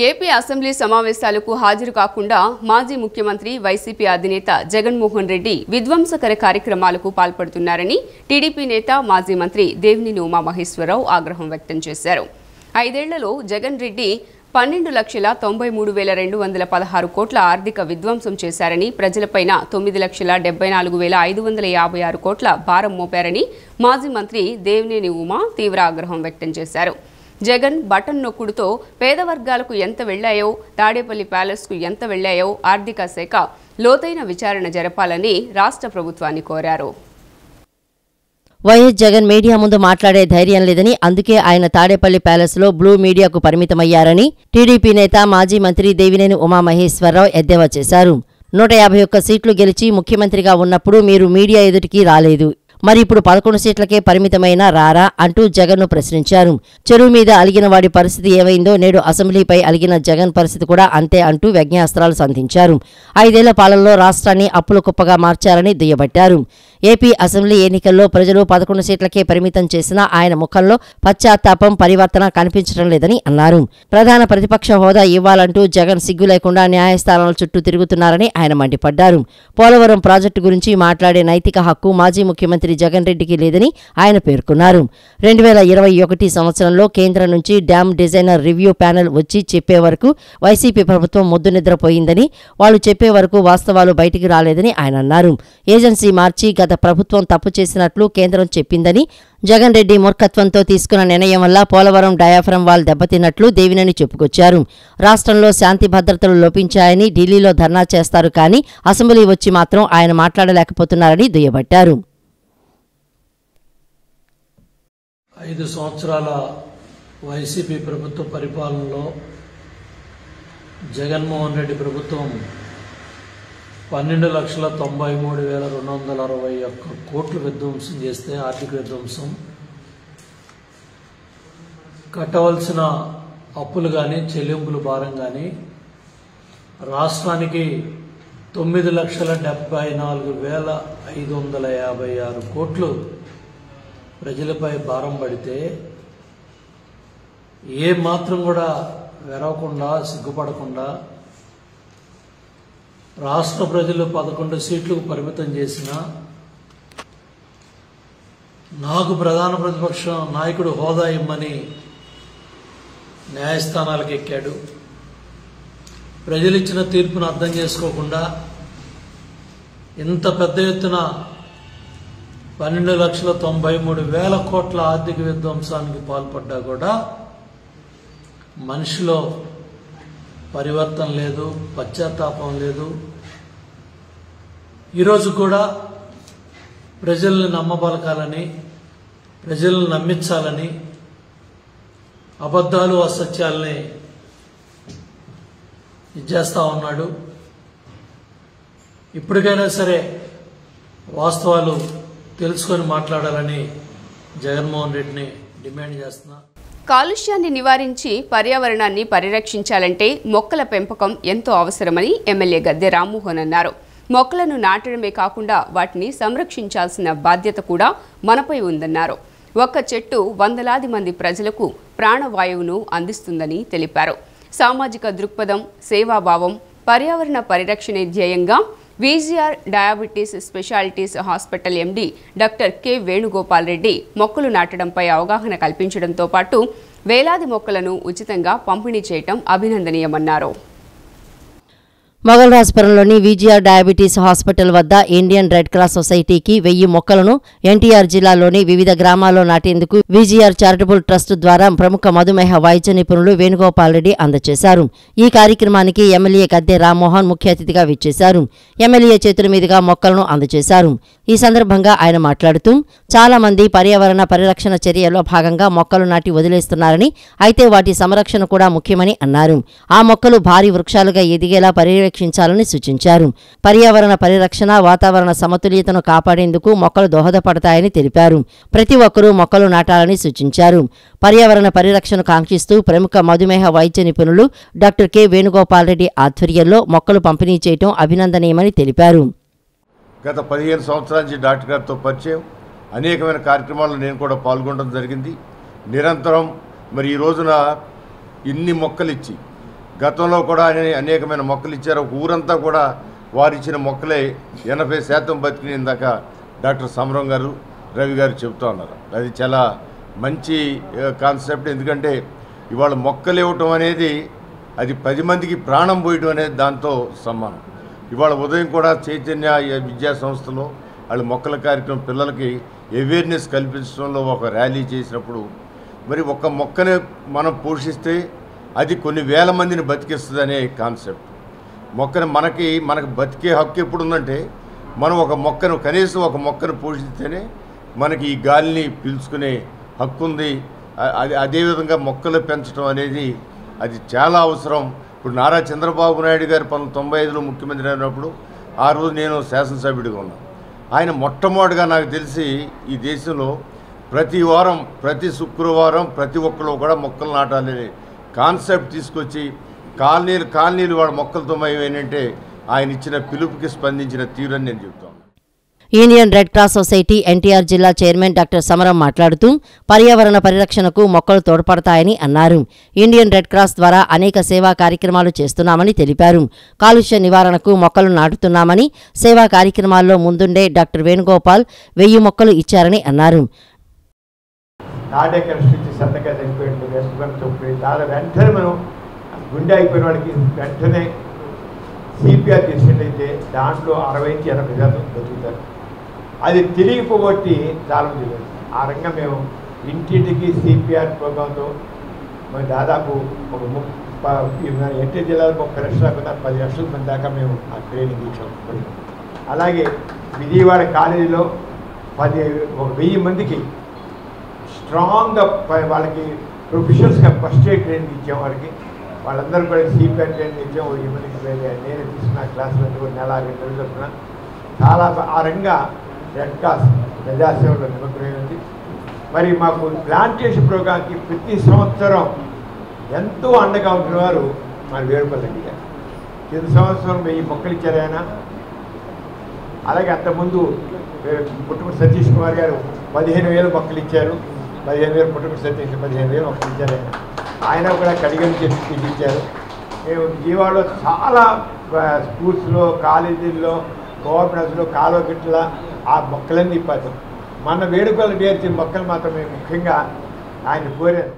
ఏపీ అసెంబ్లీ సమావేశాలకు హాజరు కాకుండా మాజీ ముఖ్యమంత్రి వైసీపీ అధినేత జగన్మోహన్ రెడ్డి విధ్వంసకర కార్యక్రమాలకు పాల్పడుతున్నారని టీడీపీ నేత మాజీ మంత్రి దేవినేని ఉమామహేశ్వరరావు ఆగ్రహం వ్యక్తం చేశారు. 5 ఏళ్లలో జగన్ రెడ్డి 12,93,216 కోట్ల ఆర్థిక విధ్వంసం చేశారని, ప్రజలపైన 9,74,556 కోట్ల భారం మోపారని మాజీ మంత్రి దేవినేని ఉమా తీవ్ర ఆగ్రహం వ్యక్తం చేశారు. జగన్ బటన్ నొక్కుడుతో పేద వర్గాలకు ఎంత వెళ్లాయో, తాడేపల్లి ప్యాలెస్కు ఎంత వెళ్లాయో ఆర్థిక శాఖ లోతైన విచారణ జరపాలని రాష్ట్ర ప్రభుత్వాన్ని కోరారు. వైఎస్ జగన్ మీడియా ముందు మాట్లాడే ధైర్యం లేదని, అందుకే ఆయన తాడేపల్లి ప్యాలెస్లో బ్లూ మీడియాకు పరిమితమయ్యారని టీడీపీ నేత మాజీ మంత్రి దేవినేని ఉమామహేశ్వరరావు ఎద్దేవా చేశారు. 151 సీట్లు గెలిచి ముఖ్యమంత్రిగా ఉన్నప్పుడు మీరు మీడియా ఎదుటికి రాలేదు. మరి ఇప్పుడు 11 సీట్లకే పరిమితమైన రారా అంటూ జగన్ను ప్రశ్నించారు. చెరువు మీద అలిగిన వాడి పరిస్థితి ఏమైందో నేడు అసెంబ్లీపై అలిగిన జగన్ పరిస్థితి కూడా అంతే అంటూ వ్యంగ్యాస్త్రాలు సంధించారు. 5 ఏళ్ల పాలనలో రాష్ట్రాన్ని అప్పుల కుప్పగా మార్చారని దుయ్యబట్టారు. ఏపీ అసెంబ్లీ ఎన్నికల్లో ప్రజలు 11 సీట్లకే పరిమితం చేసినా ఆయన ముఖంలో పశ్చాత్తాపం, పరివర్తన కనిపించడం లేదని అన్నారు. ప్రధాన ప్రతిపక్ష హోదా ఇవ్వాలంటూ జగన్ సిగ్గు లేకుండా న్యాయస్థానాల చుట్టూ తిరుగుతున్నారని ఆయన మండిపడ్డారు. పోలవరం ప్రాజెక్టు గురించి మాట్లాడే నైతిక హక్కు మాజీ ముఖ్యమంత్రి జగన్ రెడ్డికి లేదని ఆయన పేర్కొన్నారు. 2021 సంవత్సరంలో కేంద్రం నుంచి డ్యామ్ డిజైనర్ రివ్యూ ప్యానెల్ వచ్చి చెప్పే వరకు వైసీపీ ప్రభుత్వం మొద్దు నిద్రపోయిందని, వాళ్లు చెప్పే వరకు వాస్తవాలు బయటికి రాలేదని ఆయన అన్నారు. ఏజెన్సీ మార్చి గత ప్రభుత్వం తప్పు చేసినట్లు కేంద్రం చెప్పిందని, జగన్ రెడ్డి మూర్ఖత్వంతో తీసుకున్న నిర్ణయం వల్ల పోలవరం డయాఫ్రమ్ వాల్ దెబ్బతిన్నట్లు దేవినేని చెప్పుకొచ్చారు. రాష్ట్రంలో శాంతి భద్రతలు లోపించాయని ఢిల్లీలో ధర్నా చేస్తారు కానీ అసెంబ్లీ వచ్చి మాత్రం ఆయన మాట్లాడలేకపోతున్నారని దుయ్యబట్టారు. 5 సంవత్సరాల వైసీపీ ప్రభుత్వ పరిపాలనలో జగన్మోహన్ రెడ్డి ప్రభుత్వం 12,93,261 కోట్లు విధ్వంసం చేస్తే, ఆర్థిక విధ్వంసం, కట్టవలసిన అప్పులు కానీ చెల్లింపుల భారం కానీ రాష్ట్రానికి 9,74,556 కోట్లు ప్రజలపై భారం పడితే ఏ మాత్రం కూడా వెరవకుండా, సిగ్గుపడకుండా రాష్ట్ర ప్రజలు 11 సీట్లకు పరిమితం చేసిన నాకు ప్రధాన ప్రతిపక్ష నాయకుడు హోదా ఇమ్మని న్యాయస్థానాలకు ఎక్కాడు. ప్రజలిచ్చిన తీర్పును అర్థం చేసుకోకుండా ఇంత పెద్ద ఎత్తున 12,93,000 కోట్ల ఆర్థిక విధ్వంసానికి పాల్పడ్డా కూడా మనిషిలో పరివర్తన లేదు, పశ్చాత్తాపం లేదు. ఈరోజు కూడా ప్రజల్ని నమ్మబలకాలని, ప్రజలను నమ్మించాలని అబద్ధాలు, అసత్యాలని ఇచ్చేస్తా ఉన్నాడు. ఇప్పటికైనా సరే వాస్తవాలు తెలుసుకొని మాట్లాడాలని జగన్మోహన్ రెడ్డిని డిమాండ్ చేస్తున్నా. కాలుష్యాన్ని నివారించి పర్యావరణాన్ని పరిరక్షించాలంటే మొక్కల పెంపకం ఎంతో అవసరమని ఎమ్మెల్యే గద్దె రామ్మోహన్ అన్నారు. మొక్కలను నాటడమే కాకుండా వాటిని సంరక్షించాల్సిన బాధ్యత కూడా మనపై ఉందన్నారు. ఒక్క చెట్టు వందలాది మంది ప్రజలకు ప్రాణవాయువును అందిస్తుందని తెలిపారు. సామాజిక దృక్పథం, సేవాభావం, పర్యావరణ పరిరక్షణే ధ్యేయంగా VGR diabetes specialities hospital MD doctor K Venugopal Reddy మొక్కలు నాటడంపై అవగాహన కల్పించడంతో పాటు వేలాది మొక్కలను ఉచితంగా పంపిణీ చేయడం అభినందనీయమన్నారు. మొగల్రాజ్పురంలోని విజిఆర్ డయాబెటీస్ హాస్పిటల్ వద్ద ఇండియన్ రెడ్ క్రాస్ సొసైటీకి 1000 మొక్కలను ఎన్టీఆర్ జిల్లాలోని వివిధ గ్రామాల్లో నాటేందుకు విజిఆర్ చారిటబుల్ ట్రస్ట్ ద్వారా ప్రముఖ మధుమేహ వైద్య నిపుణులు వేణుగోపాల్ రెడ్డి అందజేశారు. ఈ కార్యక్రమానికి ఎమ్మెల్యే గద్దె రామ్మోహన్ ముఖ్య అతిథిగా విచ్చేశారు. ఎమ్మెల్యే చేతుల మీదుగా మొక్కలను అందజేశారు. ఈ సందర్భంగా ఆయన మాట్లాడుతూ, చాలా మంది పర్యావరణ పరిరక్షణ చర్యల్లో భాగంగా మొక్కలు నాటి వదిలేస్తున్నారని, అయితే వాటి సంరక్షణ కూడా ముఖ్యమని అన్నారు. ఆ మొక్కలు భారీ వృక్షాలుగా ఎదిగేలా పరిరక్షించాలని సూచించారు. పర్యావరణ పరిరక్షణ, వాతావరణ సమతుల్యతను కాపాడేందుకు మొక్కలు దోహదపడతాయని తెలిపారు. ప్రతి ఒక్కరూ మొక్కలు నాటాలని సూచించారు. పర్యావరణ పరిరక్షణను కాంక్షిస్తూ ప్రముఖ మధుమేహ వైద్య నిపుణులు డాక్టర్ కె వేణుగోపాల్ రెడ్డి ఆధ్వర్యంలో మొక్కలు పంపిణీ చేయడం అభినందనీయమని తెలిపారు. గత 15 సంవత్సరాల నుంచి డాక్టర్ గారితో పరిచయం, అనేకమైన కార్యక్రమాల్లో నేను కూడా పాల్గొనడం జరిగింది. నిరంతరం మరి ఈ రోజున ఇన్ని మొక్కలు ఇచ్చి, గతంలో కూడా అనేకమైన మొక్కలు ఇచ్చారు. ఒక ఊరంతా కూడా వారు ఇచ్చిన మొక్కలే 80% బతికినందాక డాక్టర్ సమరం గారు, రవి గారు చెబుతూ ఉన్నారు. అది చాలా మంచి కాన్సెప్ట్. ఎందుకంటే ఇవాళ మొక్కలు ఇవ్వటం అనేది అది 10 మందికి ప్రాణం పోయటం అనేది దాంతో సమానం. ఇవాళ ఉదయం కూడా చైతన్య విద్యా సంస్థలో వాళ్ళు మొక్కల కార్యక్రమం పిల్లలకి అవేర్నెస్ కల్పించడంలో ఒక ర్యాలీ చేసినప్పుడు మరి ఒక మొక్కని మనం పోషిస్తే అది కొన్ని వేల మందిని బతికిస్తుంది కాన్సెప్ట్. మొక్కను మనకు బతికే హక్కు ఎప్పుడు ఉందంటే మనం ఒక మొక్కను, కనీసం ఒక మొక్కను పోషిస్తేనే మనకి ఈ గాలిని పీల్చుకునే హక్కు ఉంది. అదేవిధంగా మొక్కలు పెంచడం అనేది అది చాలా అవసరం. ఇప్పుడు నారా చంద్రబాబు నాయుడు గారు 1995లో ముఖ్యమంత్రి అయినప్పుడు ఆ రోజు నేను శాసనసభ్యుడిగా ఉన్నాను. ఆయన మొట్టమొదటిగా నాకు తెలిసి ఈ దేశంలో ప్రతి వారం ప్రతి శుక్రవారం ప్రతి ఒక్కరు కూడా మొక్కలు నాటాలనే కాన్సెప్ట్ తీసుకొచ్చి కాలనీలు వాళ్ళ మొక్కలతో ఏంటంటే ఆయన ఇచ్చిన పిలుపుకి స్పందించిన తీరని నేను చెప్తాను. Indian red cross society NTR జిల్లా చైర్మన్ డాక్టర్ సమరం మాట్లాడుతూ పర్యావరణ పరిరక్షణకు మొక్కలు తోడ్పడతాయని అన్నారు. ఇండియన్ రెడ్ క్రాస్ ద్వారా అనేక సేవా కార్యక్రమాలు చేస్తున్నామని తెలిపారు. కాలుష్య నివారణకు మొక్కలు నాటుతున్నామని, సేవా కార్యక్రమాల్లో ముందుండే డాక్టర్ వేణుగోపాల్ 1000 మొక్కలు ఇచ్చారని అన్నారు. నాడే కనిపించి సన్నగా చనిపోయింది, వేసుకొని చనిపోయింది. దాని వెంటనే మనం గుండె అయిపోయిన వాడికి వెంటనే సిపిఆర్ చేసినట్టయితే దాంట్లో 60-80% బతుకుతారు. అది తెలియకపోబట్టి చాలా మంది ఆ రంగా మేము ఇంటింటికి సిపిఆర్ ప్రోగ్రాంతో మేము దాదాపు ఒక ఎన్టీ జిల్లాలో 30 లక్షల 10 లక్షల మంది దాకా మేము ఆ ట్రైనింగ్ ఇచ్చాం. అలాగే విజయవాడ కాలేజీలో 1000 మందికి స్ట్రాంగ్గా వాళ్ళకి ప్రొఫెషనల్స్గా ఫస్ట్ ఎయిడ్ ట్రైనింగ్ ఇచ్చాం. వాళ్ళందరూ కూడా సిపిఆర్ ట్రైనింగ్ ఇచ్చాం. 1000 మందికి నేను తీసుకున్న క్లాసులు కూడా నెల 2 రోజులు చెప్తున్నా. చాలా ఆ రంగా రెడ్ క్రాస్ ప్రజాసేవలో నిమగ్నమైంది. మరి మాకు ప్లాంటేషన్ ప్రోగ్రాంకి ప్రతి సంవత్సరం ఎంతో అండగా ఉంటున్నవారు మన వేడుపల్లి రెడ్డి గారు. ప్రతి సంవత్సరం 1000 మొక్కలు ఇచ్చారు ఆయన. అలాగే అంతకుముందు పుట్టుమూడి సతీష్ కుమార్ గారు 15,000 మొక్కలు ఇచ్చారు. 15,000 పుట్టుమూడి సతీష్ 15,000 మొక్కలు ఇచ్చారు ఆయన కూడా కడిగని చెప్పి ఇచ్చారు. మేము విజయవాడలో చాలా స్కూల్స్లో, కాలేజీల్లో, గవర్నమెంట్స్లో కాలువ గిట్ల ఆ మొక్కలన్నీ ఇప్పారు. మన వేడుకలు నేర్చిన మొక్కలు మాత్రం మేము ముఖ్యంగా ఆయన కోరాను.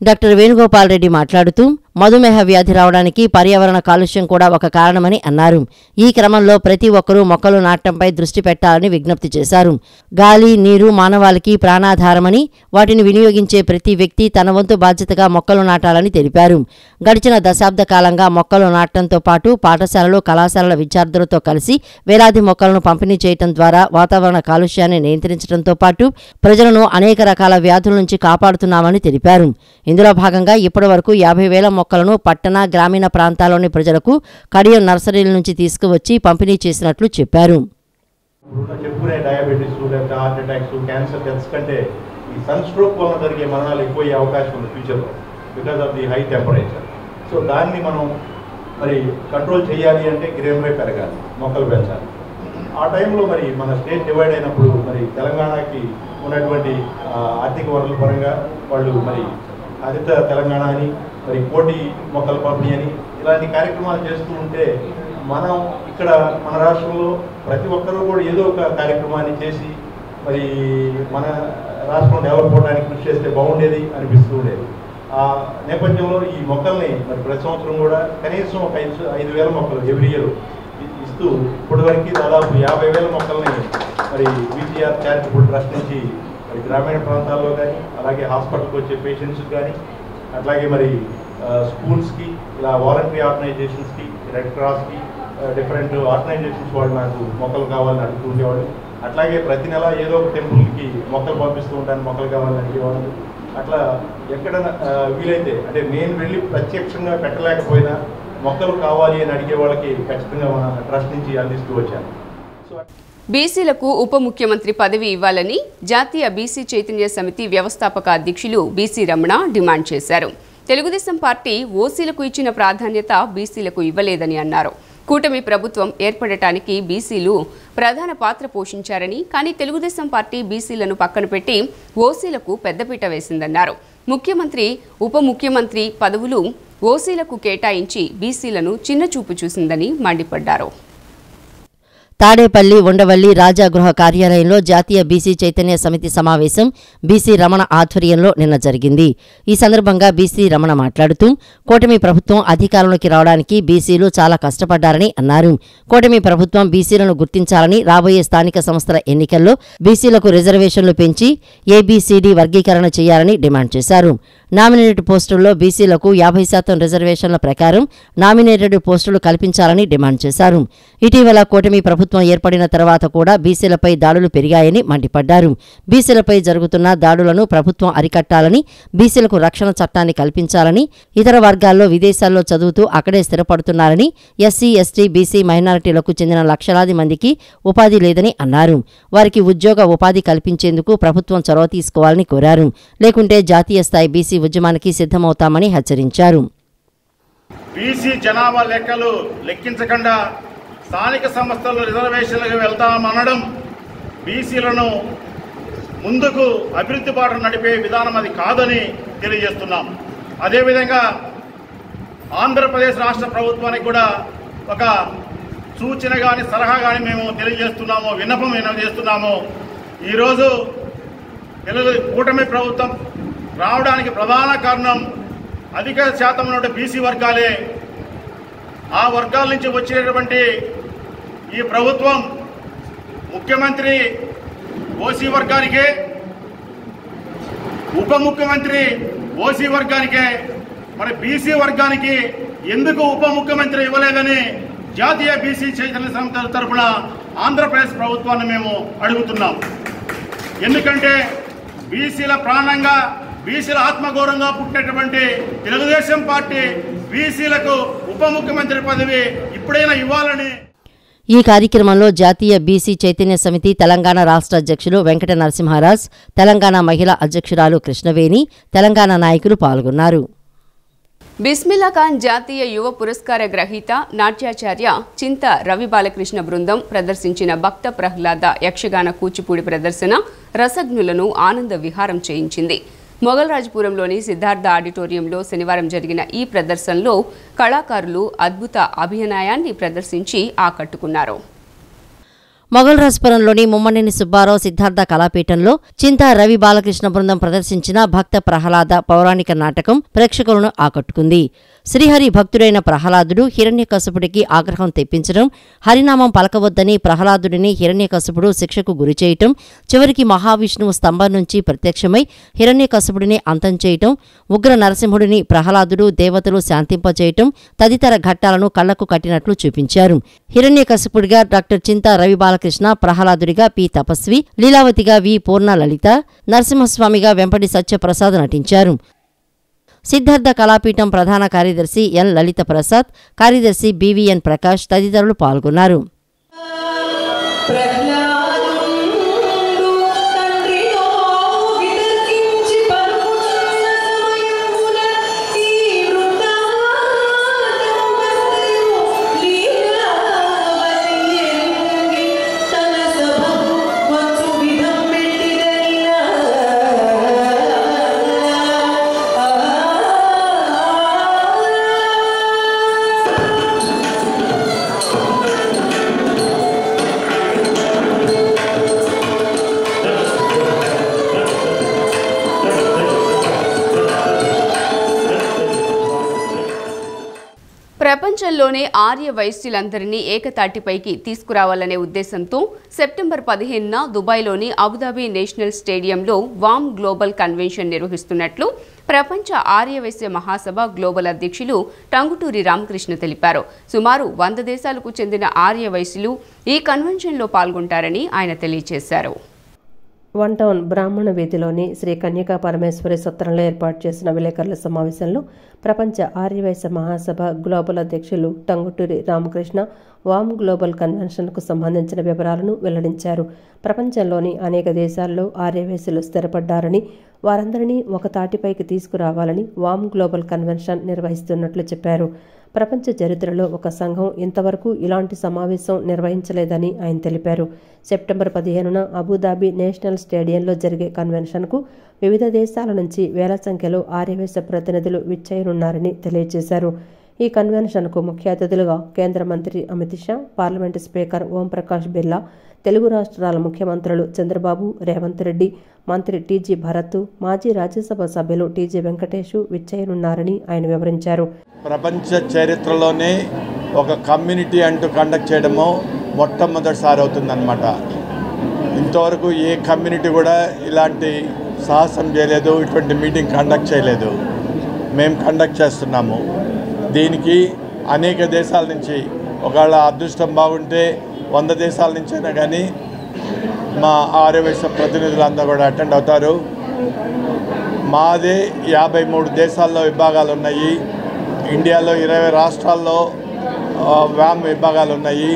డాక్టర్ వేణుగోపాల్ రెడ్డి మాట్లాడుతూ మధుమేహ వ్యాధి రావడానికి పర్యావరణ కాలుష్యం కూడా ఒక కారణమని అన్నారు. ఈ క్రమంలో ప్రతి ఒక్కరూ మొక్కలు నాటడంపై దృష్టి పెట్టాలని విజ్ఞప్తి చేశారు. గాలి, నీరు మానవాళికి ప్రాణాధారమని, వాటిని వినియోగించే ప్రతి వ్యక్తి తన వంతు బాధ్యతగా మొక్కలు నాటాలని తెలిపారు. గడిచిన దశాబ్ద కాలంగా మొక్కలు నాటడంతో పాటు పాఠశాలలు, కళాశాలల విద్యార్థులతో కలిసి వేలాది మొక్కలను పంపిణీ చేయడం ద్వారా వాతావరణ కాలుష్యాన్ని నియంత్రించడంతో పాటు ప్రజలను అనేక రకాల వ్యాధుల నుంచి కాపాడుతున్నామని తెలిపారు. ఇందులో భాగంగా ఇప్పటివరకు 50,000 మొక్కలను పట్టణ, గ్రామీణ ప్రాంతాల్లోని ప్రజలకు కడియం నర్సరీల నుంచి తీసుకువచ్చి పంపిణీ చేసినట్లు చెప్పారు. చెప్పుకునే డయాబెటీస్, లేకపోతే హార్ట్ అటాక్స్, క్యాన్సర్ డెత్స్ కంటే ఈ సన్ స్ట్రోక్ వలన జరిగే మరణాలు ఎక్కువ అవకాశం ఉంది ఫ్యూచర్లో, because of the high temperature. So దాన్ని మనం మరి కంట్రోల్ చేయాలి అంటే గ్రీనరీ పెరగాలి, మొక్కలు పెంచాలి. ఆ టైంలో మరి మన స్టేట్ డివైడ్ అయినప్పుడు మరి తెలంగాణకి ఉన్నటువంటి ఆర్థిక వనరుల పరంగా వాళ్ళు మరి హరిత తెలంగాణ అని, మరి కోటి మొక్కల పంపిణీ అని ఇలాంటి కార్యక్రమాలు చేస్తూ ఉంటే మనం ఇక్కడ మన రాష్ట్రంలో ప్రతి ఒక్కరూ కూడా ఏదో ఒక కార్యక్రమాన్ని చేసి మరి మన రాష్ట్రం డెవలప్ అవడానికి కృషి చేస్తే బాగుండేది అనిపిస్తూ ఉండేది. ఆ నేపథ్యంలో ఈ మొక్కల్ని మరి ప్రతి సంవత్సరం కూడా కనీసం ఒక 5,000 మొక్కలు ఎవ్రీ ఇయర్ ఇస్తూ ఇప్పటివరకు దాదాపు 50,000 మొక్కల్ని మరి విజిఆర్ చారిటబుల్ ట్రస్ట్ నుంచి మరి గ్రామీణ ప్రాంతాల్లో కానీ, అలాగే హాస్పిటల్కి వచ్చే పేషెంట్స్కి కానీ, అట్లాగే మరి స్కూల్స్కి, ఇలా వాలంటరీ ఆర్గనైజేషన్స్కి, రెడ్ క్రాస్కి, డిఫరెంట్ ఆర్గనైజేషన్స్ వాళ్ళు నాకు మొక్కలు కావాలని అడుగుతూ ఉండేవాళ్ళు. అట్లాగే ప్రతి నెల ఏదో ఒక టెంపుల్కి మొక్కలు పంపిస్తూ ఉంటాను, మొక్కలు కావాలని అడిగేవాళ్ళు. అట్లా ఎక్కడ వీలైతే అంటే నేను వెళ్ళి ప్రత్యక్షంగా పెట్టలేకపోయినా మొక్కలు కావాలి అని అడిగే వాళ్ళకి ఖచ్చితంగా మన ట్రస్ట్ నుంచి అందిస్తూ వచ్చాను. బీసీలకు ఉప ముఖ్యమంత్రి పదవి ఇవ్వాలని జాతీయ బీసీ చైతన్య సమితి వ్యవస్థాపక అధ్యక్షులు బీసీ రమణ డిమాండ్ చేశారు. తెలుగుదేశం పార్టీ ఓసీలకు ఇచ్చిన ప్రాధాన్యత బీసీలకు ఇవ్వలేదని అన్నారు. కూటమి ప్రభుత్వం ఏర్పడటానికి బీసీలు ప్రధాన పాత్ర పోషించారని, కానీ తెలుగుదేశం పార్టీ బీసీలను పక్కన పెట్టి ఓసీలకు పెద్దపీట వేసిందన్నారు. ముఖ్యమంత్రి, ఉప ముఖ్యమంత్రి పదవులు ఓసీలకు కేటాయించి బీసీలను చిన్నచూపు చూసిందని మండిపడ్డారు. తాడేపల్లి, ఉండవల్లి రాజాగృహ కార్యాలయంలో జాతీయ బీసీ చైతన్య సమితి సమావేశం బీసీ రమణ ఆధ్వర్యంలో నిన్న జరిగింది. ఈ సందర్భంగా బీసీ రమణ మాట్లాడుతూ కూటమి ప్రభుత్వం అధికారంలోకి రావడానికి బీసీలు చాలా కష్టపడ్డారని అన్నారు. కూటమి ప్రభుత్వం బీసీలను గుర్తించాలని, రాబోయే స్థానిక సంస్థల ఎన్నికల్లో బీసీలకు రిజర్వేషన్లు పెంచి ఏబీసీడీ వర్గీకరణ చేయాలని డిమాండ్ చేశారు. నామినేటెడ్ పోస్టుల్లో బీసీలకు 50% రిజర్వేషన్ల ప్రకారం నామినేటెడ్ పోస్టులు కల్పించాలని డిమాండ్ చేశారు. ఇటీవల కూటమి ప్రభుత్వం ఏర్పడిన తర్వాత కూడా బీసీలపై దాడులు పెరిగాయని మండిపడ్డారు. బీసీలపై జరుగుతున్న దాడులను ప్రభుత్వం అరికట్టాలని, బీసీలకు రక్షణ చట్టాన్ని కల్పించాలని, ఇతర వర్గాల్లో విదేశాల్లో చదువుతూ అక్కడే స్థిరపడుతున్నారని, ఎస్సీ, ఎస్టీ, బీసీ మైనారిటీలకు చెందిన లక్షలాది మందికి ఉపాధి లేదని అన్నారు. వారికి ఉద్యోగ ఉపాధి కల్పించేందుకు ప్రభుత్వం చొరవ తీసుకోవాలని కోరారు. లేకుంటే జాతీయ స్థాయి బీసీ ఉద్యమానికి సిద్ధమవుతామని హెచ్చరించారు. బీసీ జనాభా లెక్కలు లెక్కించకుండా స్థానిక సంస్థల్లో రిజర్వేషన్లకు వెళ్తామనడం బీసీలను ముందుకు అభివృద్ధి బాట నడిపే విధానం అది కాదని తెలియజేస్తున్నాం. అదేవిధంగా ఆంధ్రప్రదేశ్ రాష్ట్ర ప్రభుత్వానికి కూడా ఒక సూచన కానీ సలహా కానీ మేము తెలియజేస్తున్నాము, విన్నపం చేస్తున్నాము. ఈరోజు కూటమి ప్రభుత్వం రావడానికి ప్రధాన కారణం అధిక శాతం ఉన్న బీసీ వర్గాలే. ఆ వర్గాల నుంచి వచ్చేటువంటి ఈ ప్రభుత్వం ముఖ్యమంత్రి ఓసీ వర్గానికే, ఉప ముఖ్యమంత్రి ఓసీ వర్గానికే, మరి బీసీ వర్గానికి ఎందుకు ఉప ముఖ్యమంత్రి ఇవ్వలేదని జాతీయ బీసీ చైతన్య సంస్థ తరఫున ఆంధ్రప్రదేశ్ ప్రభుత్వాన్ని మేము అడుగుతున్నాం. ఎందుకంటే బీసీల ప్రాణంగా, బీసీల ఆత్మగౌరవంగా పుట్టినటువంటి తెలుగుదేశం పార్టీ బీసీలకు ఉప ముఖ్యమంత్రి పదవి ఇప్పుడైనా ఇవ్వాలని. ఈ కార్యక్రమంలో జాతీయ బీసీ చైతన్య సమితి తెలంగాణ రాష్ట్ర అధ్యక్షులు వెంకట నరసింహారాజ్, తెలంగాణ మహిళా అధ్యక్షురాలు కృష్ణవేణి, తెలంగాణ నాయకులు పాల్గొన్నారు. బిస్మిల్లా ఖాన్ జాతీయ యువ పురస్కార గ్రహీత నాట్యాచార్య చింత రవి బాలకృష్ణ బృందం ప్రదర్శించిన భక్త ప్రహ్లాద యక్షగాన కూచిపూడి ప్రదర్శన రసజ్ఞులను ఆనంద విహారం చేయించింది. మొగల్రాజ్పురంలోని సిద్ధార్థ ఆడిటోరియంలో శనివారం జరిగిన ఈ ప్రదర్శనలో కళాకారులు అద్భుత అభినయాన్ని ప్రదర్శించి ఆకట్టుకున్నారు. మొగల్రాజ్పురంలోని ముమ్మనేని సుబ్బారావు సిద్ధార్థ కళాపీఠంలో చింతా రవి బాలకృష్ణ బృందం ప్రదర్శించిన భక్త ప్రహ్లాద పౌరాణిక నాటకం ప్రేక్షకులను ఆకట్టుకుంది. శ్రీహరి భక్తుడైన ప్రహ్లాదుడు హిరణ్యకశిపుడికి ఆగ్రహం తెప్పించడం, హరినామం పలకవద్దని ప్రహ్లాదుడిని హిరణ్యకశిపుడు శిక్షకు గురిచేయటం, చివరికి మహావిష్ణువు స్తంభం నుంచి ప్రత్యక్షమై హిరణ్యకశిపుడిని అంతం చేయటం, ఉగ్ర నరసింహుడిని ప్రహ్లాదుడు దేవతలు శాంతింపచేయటం తదితర ఘట్టాలను కళ్లకు కట్టినట్లు చూపించారు. హిరణ్యకశిపుడిగా డాక్టర్ చింతా రవి బాలకృష్ణ, ప్రహ్లాదుడిగా పి తపస్వి, లీలావతిగా వి పూర్ణ లలిత, నరసింహస్వామిగా వెంపటి సత్యప్రసాద్ నటించారు. సిద్ధార్థ కళాపీఠం ప్రధాన కార్యదర్శి ఎన్ లలిత ప్రసాద్, కార్యదర్శి బివిఎన్ ప్రకాష్ తదితరులు పాల్గొన్నారు. ప్రపంచంలోనే ఆర్య వైశ్యులందరినీ ఏకతాటిపైకి తీసుకురావాలనే ఉద్దేశంతో సెప్టెంబర్ 15న దుబాయ్లోని అబుదాబి నేషనల్ స్టేడియంలో వామ్ గ్లోబల్ కన్వెన్షన్ నిర్వహిస్తున్నట్లు ప్రపంచ ఆర్యవైశ్య మహాసభ గ్లోబల్ అధ్యక్షులు టంగుటూరి రామకృష్ణ తెలిపారు. సుమారు 100 దేశాలకు చెందిన ఆర్యవైశ్యులు ఈ కన్వెన్షన్లో పాల్గొంటారని ఆయన తెలియజేశారు. వన్ టౌన్ బ్రాహ్మణ వీధిలోని శ్రీ కన్యకా పరమేశ్వరి సత్రంలో ఏర్పాటు చేసిన విలేకరుల సమావేశంలో ప్రపంచ ఆర్యవైశ్య మహాసభ గ్లోబల్ అధ్యక్షులు టంగుటూరి రామకృష్ణ వామ్ గ్లోబల్ కన్వెన్షన్కు సంబంధించిన వివరాలను వెల్లడించారు. ప్రపంచంలోని అనేక దేశాల్లో ఆర్యవైశ్యులు స్థిరపడ్డారని, వారందరినీ ఒక తాటిపైకి తీసుకురావాలని వామ్ గ్లోబల్ కన్వెన్షన్ నిర్వహిస్తున్నట్లు చెప్పారు. ప్రపంచ చరిత్రలో ఒక సంఘం ఇంతవరకు ఇలాంటి సమావేశం నిర్వహించలేదని ఆయన తెలిపారు. సెప్టెంబర్ 15న అబుదాబి నేషనల్ స్టేడియంలో జరిగే కన్వెన్షన్కు వివిధ దేశాల నుంచి వేల సంఖ్యలో ఆర్యవైశ్య ప్రతినిధులు విచ్చేయనున్నారని తెలియజేశారు. ఈ కన్వెన్షన్కు ముఖ్య అతిథులుగా కేంద్ర మంత్రి అమిత్ షా, పార్లమెంటు స్పీకర్ ఓంప్రకాష్ బిర్లా, తెలుగు రాష్ట్రాల ముఖ్యమంత్రులు చంద్రబాబు, రేవంత్ రెడ్డి, మంత్రి టీజీ భరత్, మాజీ రాజ్యసభ సభ్యులు టీజీ వెంకటేష్ విచ్చేయనున్నారని ఆయన వివరించారు. ప్రపంచ చరిత్రలోనే ఒక కమ్యూనిటీ అంటూ కండక్ట్ చేయడము మొట్టమొదటిసారి అవుతుందన్నమాట. ఇంతవరకు ఏ కమ్యూనిటీ కూడా ఇలాంటి సాహసం చేయలేదు, ఇటువంటి మీటింగ్ కండక్ట్ చేయలేదు. మేము కండక్ట్ చేస్తున్నాము. దీనికి అనేక దేశాల నుంచి, ఒకవేళ అదృష్టం బాగుంటే 100 దేశాల నుంచైనా కానీ మా ఆర్యవైశ్య ప్రతినిధులంతా కూడా అటెండ్ అవుతారు. మాదే 53 దేశాల్లో విభాగాలు ఉన్నాయి. ఇండియాలో 20 రాష్ట్రాల్లో వ్యామ్ విభాగాలు ఉన్నాయి.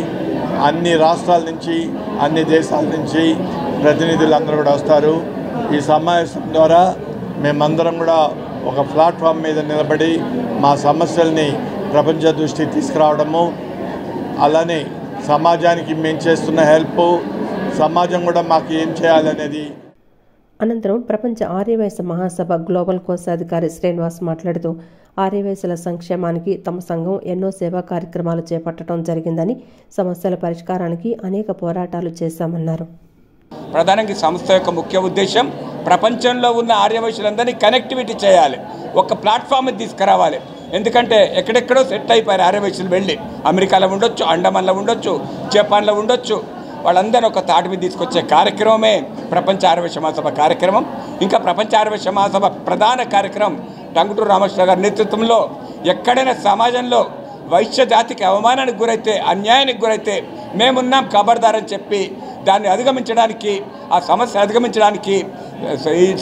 అన్ని రాష్ట్రాల నుంచి, అన్ని దేశాల నుంచి ప్రతినిధులందరూ కూడా వస్తారు. ఈ సమావేశం ద్వారా మేమందరం కూడా ఒక ప్లాట్ఫామ్ మీద నిలబడి మా సమస్యల్ని ప్రపంచ దృష్టికి తీసుకురావడము, అలానే సమాజానికి మేము చేస్తున్న హెల్ప్, సమాజం కూడా మాకు ఏం చేయాలనేది. అనంతరం ప్రపంచ ఆర్యవైశ్య మహాసభ గ్లోబల్ కోశాధికారి శ్రీనివాస్ మాట్లాడుతూ ఆర్యవైశ్యుల సంక్షేమానికి తమ సంఘం ఎన్నో సేవా కార్యక్రమాలు చేపట్టడం జరిగిందని, సమస్యల పరిష్కారానికి అనేక పోరాటాలు చేశామన్నారు. ప్రధానంగా సంస్థ యొక్క ముఖ్య ఉద్దేశం ప్రపంచంలో ఉన్న ఆర్యవైశ్యులందరినీ కనెక్టివిటీ చేయాలి, ఒక ప్లాట్ఫామ్ తీసుకురావాలి. ఎందుకంటే ఎక్కడెక్కడో సెట్ అయిపోయారు ఆర్యవైశ్యులు, వెళ్ళి అమెరికాలో ఉండొచ్చు, అండమాన్లో ఉండొచ్చు, జపాన్లో ఉండొచ్చు. వాళ్ళందరూ ఒక తాటి మీద తీసుకొచ్చే కార్యక్రమమే ప్రపంచ ఆర్యవైశ్య మహాసభ కార్యక్రమం. ఇంకా ప్రపంచ ఆర్యవైశ్య మహాసభ ప్రధాన కార్యక్రమం టంగుటూరి రామకృష్ణ గారి నేతృత్వంలో ఎక్కడైనా సమాజంలో వైశ్య జాతికి అవమానానికి గురైతే, అన్యాయానికి గురైతే మేమున్నాం ఖబర్దారని చెప్పి దాన్ని అధిగమించడానికి, ఆ సమస్య అధిగమించడానికి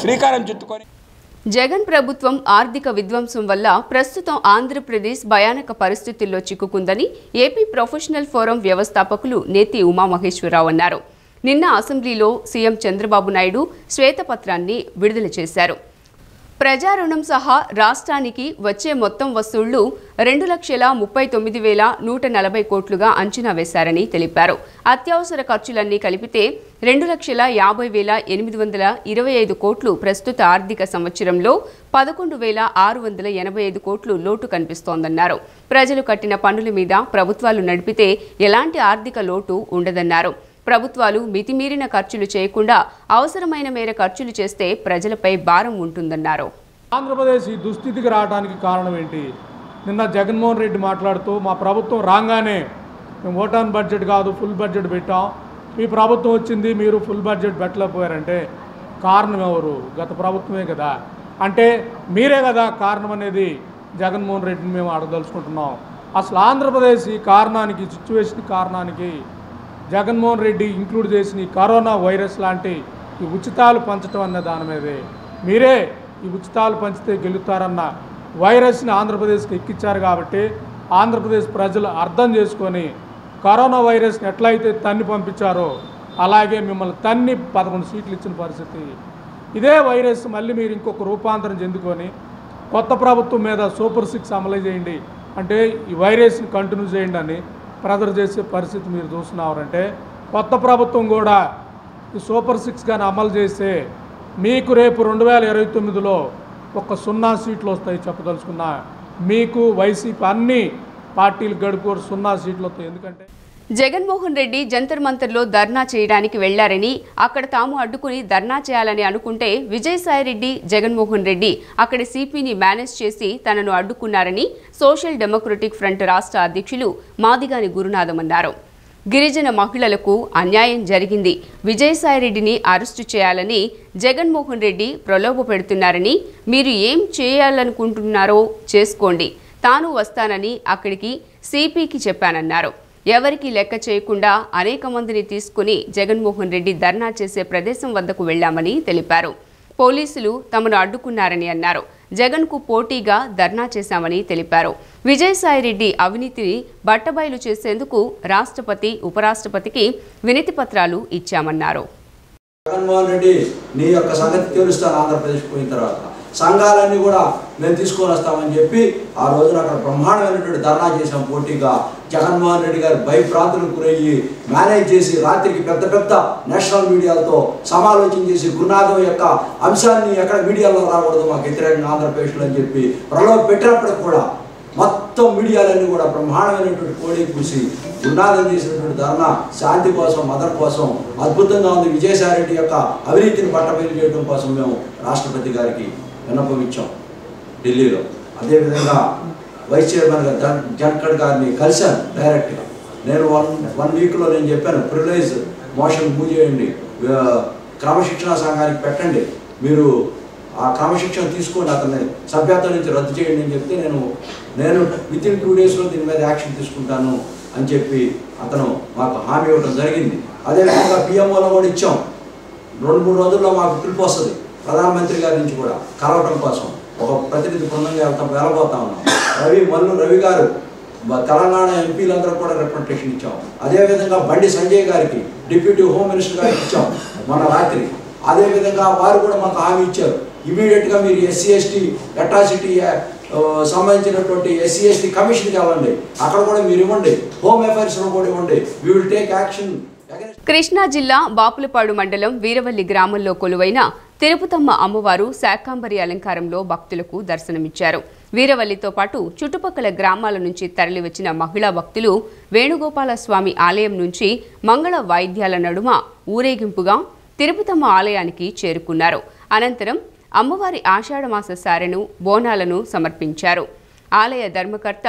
శ్రీకారం చుట్టుకొని జగన్ ప్రభుత్వం ఆర్థిక విధ్వంసం వల్ల ప్రస్తుతం ఆంధ్రప్రదేశ్ భయానక పరిస్థితుల్లో చిక్కుకుందని ఏపీ ప్రొఫెషనల్ ఫోరం వ్యవస్థాపకులు నేతి ఉమామహేశ్వరరావు అన్నారు. నిన్న అసెంబ్లీలో సీఎం చంద్రబాబు నాయుడు శ్వేతపత్రాన్ని విడుదల చేశారు. ప్రజా రుణం సహా రాష్ట్రానికి వచ్చే మొత్తం వసూళ్లు 2,39,140 కోట్లుగా అంచనా వేశారని తెలిపారు. అత్యవసర ఖర్చులన్నీ కలిపితే 2,50,825 కోట్లు ప్రస్తుత ఆర్థిక సంవత్సరంలో 11,685 కోట్లు లోటు కనిపిస్తోందన్నారు. ప్రజలు కట్టిన పన్నుల మీద ప్రభుత్వాలు నడిపితే ఎలాంటి ఆర్థిక లోటు ఉండదన్నారు. ప్రభుత్వాలు మితిమీరిన ఖర్చులు చేయకుండా అవసరమైన మేర ఖర్చులు చేస్తే ప్రజలపై భారం ఉంటుందన్నారు. ఆంధ్రప్రదేశ్ ఈ దుస్థితికి రావడానికి కారణం ఏంటి? నిన్న జగన్మోహన్ రెడ్డి మాట్లాడుతూ మా ప్రభుత్వం రాగానే మేము ఓటాన్ బడ్జెట్ కాదు ఫుల్ బడ్జెట్ పెట్టాం, మీ ప్రభుత్వం వచ్చింది మీరు ఫుల్ బడ్జెట్ పెట్టలేకపోయారంటే కారణం ఎవరు? గత ప్రభుత్వమే కదా. అంటే మీరే కదా కారణం అనేది జగన్మోహన్ రెడ్డిని మేము అడగదలుచుకుంటున్నాం. అసలు ఆంధ్రప్రదేశ్ ఈ కారణానికి, సిచ్యువేషన్ కారణానికి జగన్మోహన్ రెడ్డి ఇంక్లూడ్ చేసిన ఈ కరోనా వైరస్ లాంటి ఈ ఉచితాలు పంచడం అనే దాని మీదే, మీరే ఈ ఉచితాలు పంచితే గెలుస్తారన్న వైరస్ని ఆంధ్రప్రదేశ్కి ఎక్కించారు. కాబట్టి ఆంధ్రప్రదేశ్ ప్రజలు అర్థం చేసుకొని కరోనా వైరస్ని ఎట్లయితే తన్ని పంపించారో అలాగే మిమ్మల్ని తన్ని 11 సీట్లు ఇచ్చిన పరిస్థితి. ఇదే వైరస్ మళ్ళీ మీరు ఇంకొక రూపాంతరం చెందుకొని కొత్త ప్రభుత్వం మీద సూపర్ 6 అమలు చేయండి అంటే ఈ వైరస్ని కంటిన్యూ చేయండి అని ప్రజలు చేసే పరిస్థితి మీరు చూస్తున్నారంటే, కొత్త ప్రభుత్వం కూడా ఈ సూపర్ 6 కానీ అమలు చేస్తే మీకు రేపు 2029లో ఒక 0 సీట్లు వస్తాయి చెప్పదలుచుకున్నా. మీకు వైసీపీ అన్ని పార్టీలు గడుపుకోరు 0 సీట్లు వస్తాయి. ఎందుకంటే జగన్మోహన్ రెడ్డి జంతర్ మంతర్లో ధర్నా చేయడానికి వెళ్లారని, అక్కడ తాము అడ్డుకుని ధర్నా చేయాలని అనుకుంటే విజయసాయిరెడ్డి, జగన్మోహన్ రెడ్డి అక్కడ సిపిని మేనేజ్ చేసి తనను అడ్డుకున్నారని సోషల్ డెమోక్రటిక్ ఫ్రంట్ రాష్ట్ర అధ్యక్షులు మాదిగాని గురునాథం అన్నారు. గిరిజన మహిళలకు అన్యాయం జరిగింది, విజయసాయిరెడ్డిని అరెస్టు చేయాలని జగన్మోహన్ రెడ్డి ప్రలోభ పెడుతున్నారని, మీరు ఏం చేయాలనుకుంటున్నారో చేసుకోండి, తాను వస్తానని అక్కడికి సిపికి చెప్పానన్నారు. ఎవరికి లెక్క చేయకుండా అనేక మందిని తీసుకుని జగన్మోహన్ రెడ్డి ధర్నా చేసే ప్రదేశం వద్దకు వెళ్లామని తెలిపారు. పోలీసులు తమను అడ్డుకున్నారని అన్నారు. జగన్కు పోటీగా ధర్నా చేశామని తెలిపారు. విజయసాయిరెడ్డి అవినీతిని బట్టబయలు చేసేందుకు రాష్ట్రపతి, ఉపరాష్ట్రపతికి వినతి పత్రాలు ఇచ్చామన్నారు. జగన్మోహన్ రెడ్డి నీ యొక్క సంగతి తెలుస్తాను ఆంధ్రప్రదేశ్ పోయిన తర్వాత, సంఘాలన్నీ కూడా మేము తీసుకొని వస్తామని చెప్పి ఆ రోజున అక్కడ బ్రహ్మాండమైనటువంటి ధర్నా చేసాం పోటీగా. జగన్మోహన్ రెడ్డి గారు భయభ్రాంతులకు గురయ్యి మేనేజ్ చేసి రాత్రికి పెద్ద పెద్ద నేషనల్ మీడియాలతో సమాలోచన చేసి గురునాథం యొక్క అంశాన్ని ఎక్కడ మీడియాలో రాకూడదు మాకు వ్యతిరేకంగా ఆంధ్రప్రదేశ్లో అని చెప్పి ప్రలోభ పెట్టినప్పటికి కూడా మొత్తం మీడియాలన్నీ కూడా బ్రహ్మాండమైనటువంటి కోడి పూసి గురునాథం చేసినటువంటి ధర్నా శాంతి కోసం, మదర్ కోసం అద్భుతంగా ఉంది. విజయసాయిరెడ్డి యొక్క అవినీతిని బట్టబయలు చేయడం కోసం మేము రాష్ట్రపతి గారికి విన్నపం ఇచ్చాం ఢిల్లీలో. అదేవిధంగా వైస్ చైర్మన్ గారు జన్ఖడ్ గారిని కలిశాను డైరెక్ట్గా. నేను వన్ వీక్లో నేను చెప్పాను ప్రివిలేజ్ మోషన్ మూవ్ చేయండి, క్రమశిక్షణ సంఘానికి పెట్టండి, మీరు ఆ క్రమశిక్షణ తీసుకొని అతన్ని సభ్యత్వం నుంచి రద్దు చేయండి అని చెప్తే నేను విత్ ఇన్ 2 daysలో దీని మీద యాక్షన్ తీసుకుంటాను అని చెప్పి అతను మాకు హామీ ఇవ్వడం జరిగింది. అదేవిధంగా పిఎంఓలో కూడా ఇచ్చాం. 2-3 రోజుల్లో మాకు పిలుపు వస్తుంది ప్రధానమంత్రి గారి నుంచి కూడా కలవటం కోసం. ఒక ప్రతినిధి బృందంగా వెళ్ళబోతా ఉన్నాం. రవి గారు తెలంగాణ ఎంపీలందరూ కూడా రిప్రజెంటేషన్ ఇచ్చాం. అదేవిధంగా బండి సంజయ్ గారికి డిప్యూటీ హోమ్ మినిస్టర్ గారికి ఇచ్చాం మన రాత్రి. అదేవిధంగా వారు కూడా మాకు హామీ ఇచ్చారు, ఇమీడియట్గా మీరు SC/ST అట్రాసిటీ సంబంధించినటువంటి SC/ST కమిషన్కి వెళ్ళండి, అక్కడ కూడా మీరు ఇవ్వండి, హోమ్ అఫైర్స్లో కూడా ఇవ్వండి, we will take action. Krishna జిల్లా బాపులపాడు మండలం వీరవల్లి గ్రామంలో కొలువైన తిరుపతమ్మ అమ్మవారు శాకాంబరి అలంకారంలో భక్తులకు దర్శనమిచ్చారు. వీరవల్లితో పాటు చుట్టుపక్కల గ్రామాల నుంచి తరలివచ్చిన మహిళా భక్తులు వేణుగోపాల స్వామి ఆలయం నుంచి మంగళ వాయిద్యాల నడుమ ఊరేగింపుగా తిరుపతమ్మ ఆలయానికి చేరుకున్నారు. అనంతరం అమ్మవారి ఆషాఢమాస సారెను బోనాలను సమర్పించారు. ఆలయ ధర్మకర్త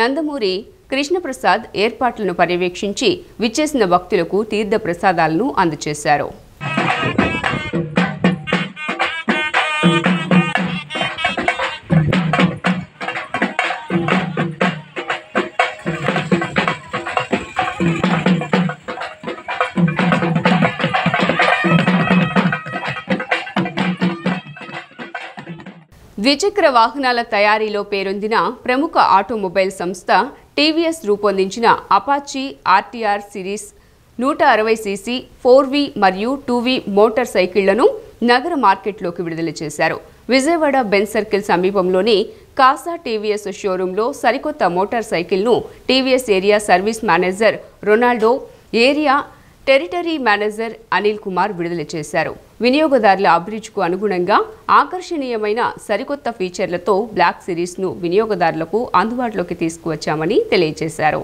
నందమూరి కృష్ణప్రసాద్ ఏర్పాట్లను పర్యవేక్షించి విచ్చేసిన భక్తులకు తీర్థ ప్రసాదాలను అందజేశారు. ద్విచక్ర వాహనాల తయారీలో పేరొందిన ప్రముఖ ఆటోమొబైల్ సంస్థ టీవీఎస్ రూపొందించిన Apache RTR series 160cc 4V మరియు 2V మోటార్ సైకిళ్లను నగర మార్కెట్లోకి విడుదల చేశారు. విజయవాడ బెంజ్ సర్కిల్ సమీపంలోని కాసా టీవీఎస్ షోరూంలో సరికొత్త మోటార్ సైకిల్ను TVS area service manager Ronaldo, area territory manager Anil Kumar విడుదల చేశారు. వినియోగదారుల అభిరుచికి అనుగుణంగా ఆకర్షణీయమైన సరికొత్త ఫీచర్లతో బ్లాక్ సిరీస్ను వినియోగదారులకు అందుబాటులోకి తీసుకువచ్చామని తెలియజేశారు.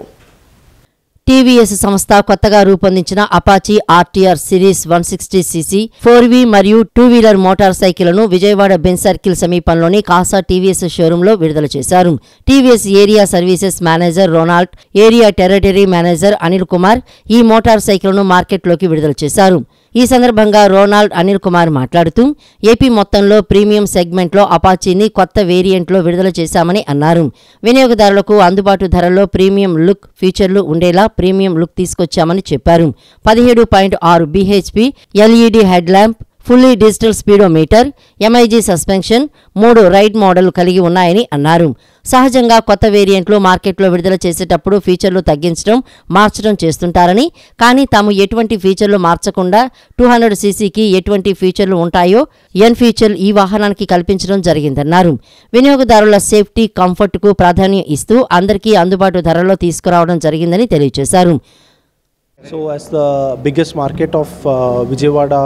టీవీఎస్ సంస్థ కొత్తగా రూపొందించిన Apache RTR series 160cc 4V మరియు 2వీలర్ మోటార్ సైకిళ్లను విజయవాడ బెంజ్ సర్కిల్ సమీపంలోని కాసా టీవీఎస్ షోరూంలో విడుదల చేశారు. TVS area services manager Ronald, area territory manager Anil Kumar ఈ మోటార్ సైకిళ్లను మార్కెట్లోకి విడుదల చేశారు. ఈ సందర్భంగా రొనాల్డ్ అనిల్ కుమార్ మాట్లాడుతూ ఏపీ మొత్తంలో ప్రీమియం సెగ్మెంట్లో అపాచీని కొత్త వేరియంట్లో విడుదల చేశామని అన్నారు. వినియోగదారులకు అందుబాటు ధరల్లో ప్రీమియం లుక్ ఫీచర్లు ఉండేలా ప్రీమియం లుక్ తీసుకొచ్చామని చెప్పారు. 17.6 bhp LED head lamp, fully digital speedometer, MIG suspension, 3 ride model కలిగి ఉన్నాయని అన్నారు. సహజంగా కొత్త వేరియంట్లు మార్కెట్లో విడుదల చేసేటప్పుడు ఫీచర్లు తగ్గించడం, మార్చడం చేస్తుంటారని, కానీ తాము ఎటువంటి ఫీచర్లు మార్చకుండా 200cc ఎటువంటి ఫీచర్లు ఉంటాయో ఎన్ ఫీచర్లు ఈ వాహనానికి కల్పించడం జరిగిందన్నారు. వినియోగదారుల సేఫ్టీ, కంఫర్ట్కు ప్రాధాన్యం ఇస్తూ అందరికీ అందుబాటు ధరలో తీసుకురావడం జరిగిందని తెలియజేశారు. So as the biggest market of Vijayawada,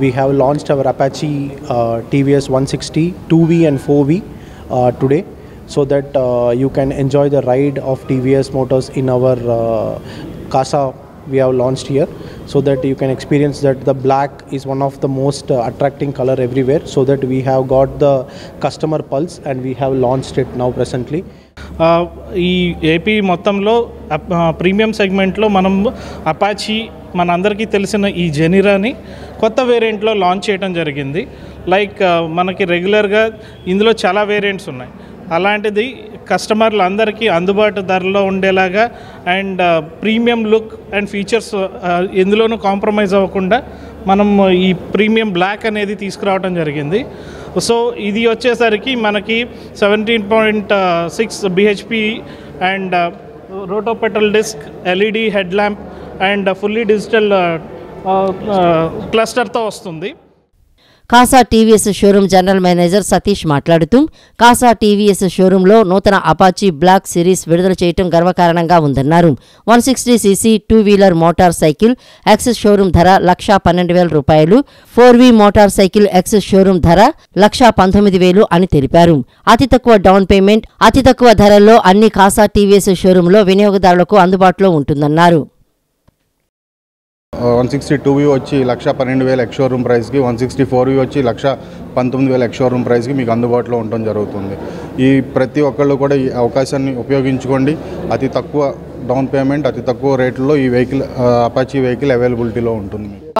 we have launched our Apache TVS 160 2V and 4V today, so that you can enjoy the ride of TVS motors in our Casa we have launched here, so that you can experience that the black is one of the most attracting color everywhere, so that we have got the customer pulse and we have launched it now presently. ఈ AP మొత్తంలో premium సెగ్మెంట్లో మనం Apache మనందరికీ తెలిసిన ఈ జెనిరాని కొత్త వేరియంట్లో launch చేయడం జరిగింది. లైక్ మనకి రెగ్యులర్గా ఇందులో చాలా వేరియంట్స్ ఉన్నాయి. అలాంటిది కస్టమర్లు అందరికీ అందుబాటు ధరలో ఉండేలాగా and premium look and features ఎందులోనూ కాంప్రమైజ్ అవ్వకుండా మనం ఈ ప్రీమియం బ్లాక్ అనేది తీసుకురావడం జరిగింది. సో ఇది వచ్చేసరికి మనకి 17.6 bhp and rotopetal disc, LED head lamp and fully digital క్లస్టర్తో వస్తుంది. కాసా TVS showroom general manager Satish మాట్లాడుతూ కాసా టీవీఎస్ షోరూంలో నూతన అపాచీ బ్లాక్ సిరీస్ విడుదల చేయడం గర్వకారణంగా ఉందన్నారు. 160cc 2వీలర్ మోటార్ సైకిల్ ఎక్స్ షోరూం ధర 1,12,000 రూపాయలు, 4V motor cycle ex showroom ధర 1,19,000 అని తెలిపారు. అతి తక్కువ డౌన్ పేమెంట్, అతి తక్కువ ధరల్లో అన్ని కాసా టీవీఎస్ షోరూంలో వినియోగదారులకు అందుబాటులో ఉంటుందన్నారు. 160 2V వచ్చి 1,12,000 ఎక్స్ షోరూమ్ ప్రైస్కి, 160 4V వచ్చి 1,19,000 ఎక్స్ షోరూమ్ ప్రైస్కి మీకు అందుబాటులో ఉండడం జరుగుతుంది. ఈ ప్రతి ఒక్కళ్ళు కూడా ఈ అవకాశాన్ని ఉపయోగించుకోండి. అతి తక్కువ డౌన్ పేమెంట్, అతి తక్కువ రేట్లలో ఈ వెహికల్ అపాచీ వెహికల్ అవైలబిలిటీలో ఉంటుంది.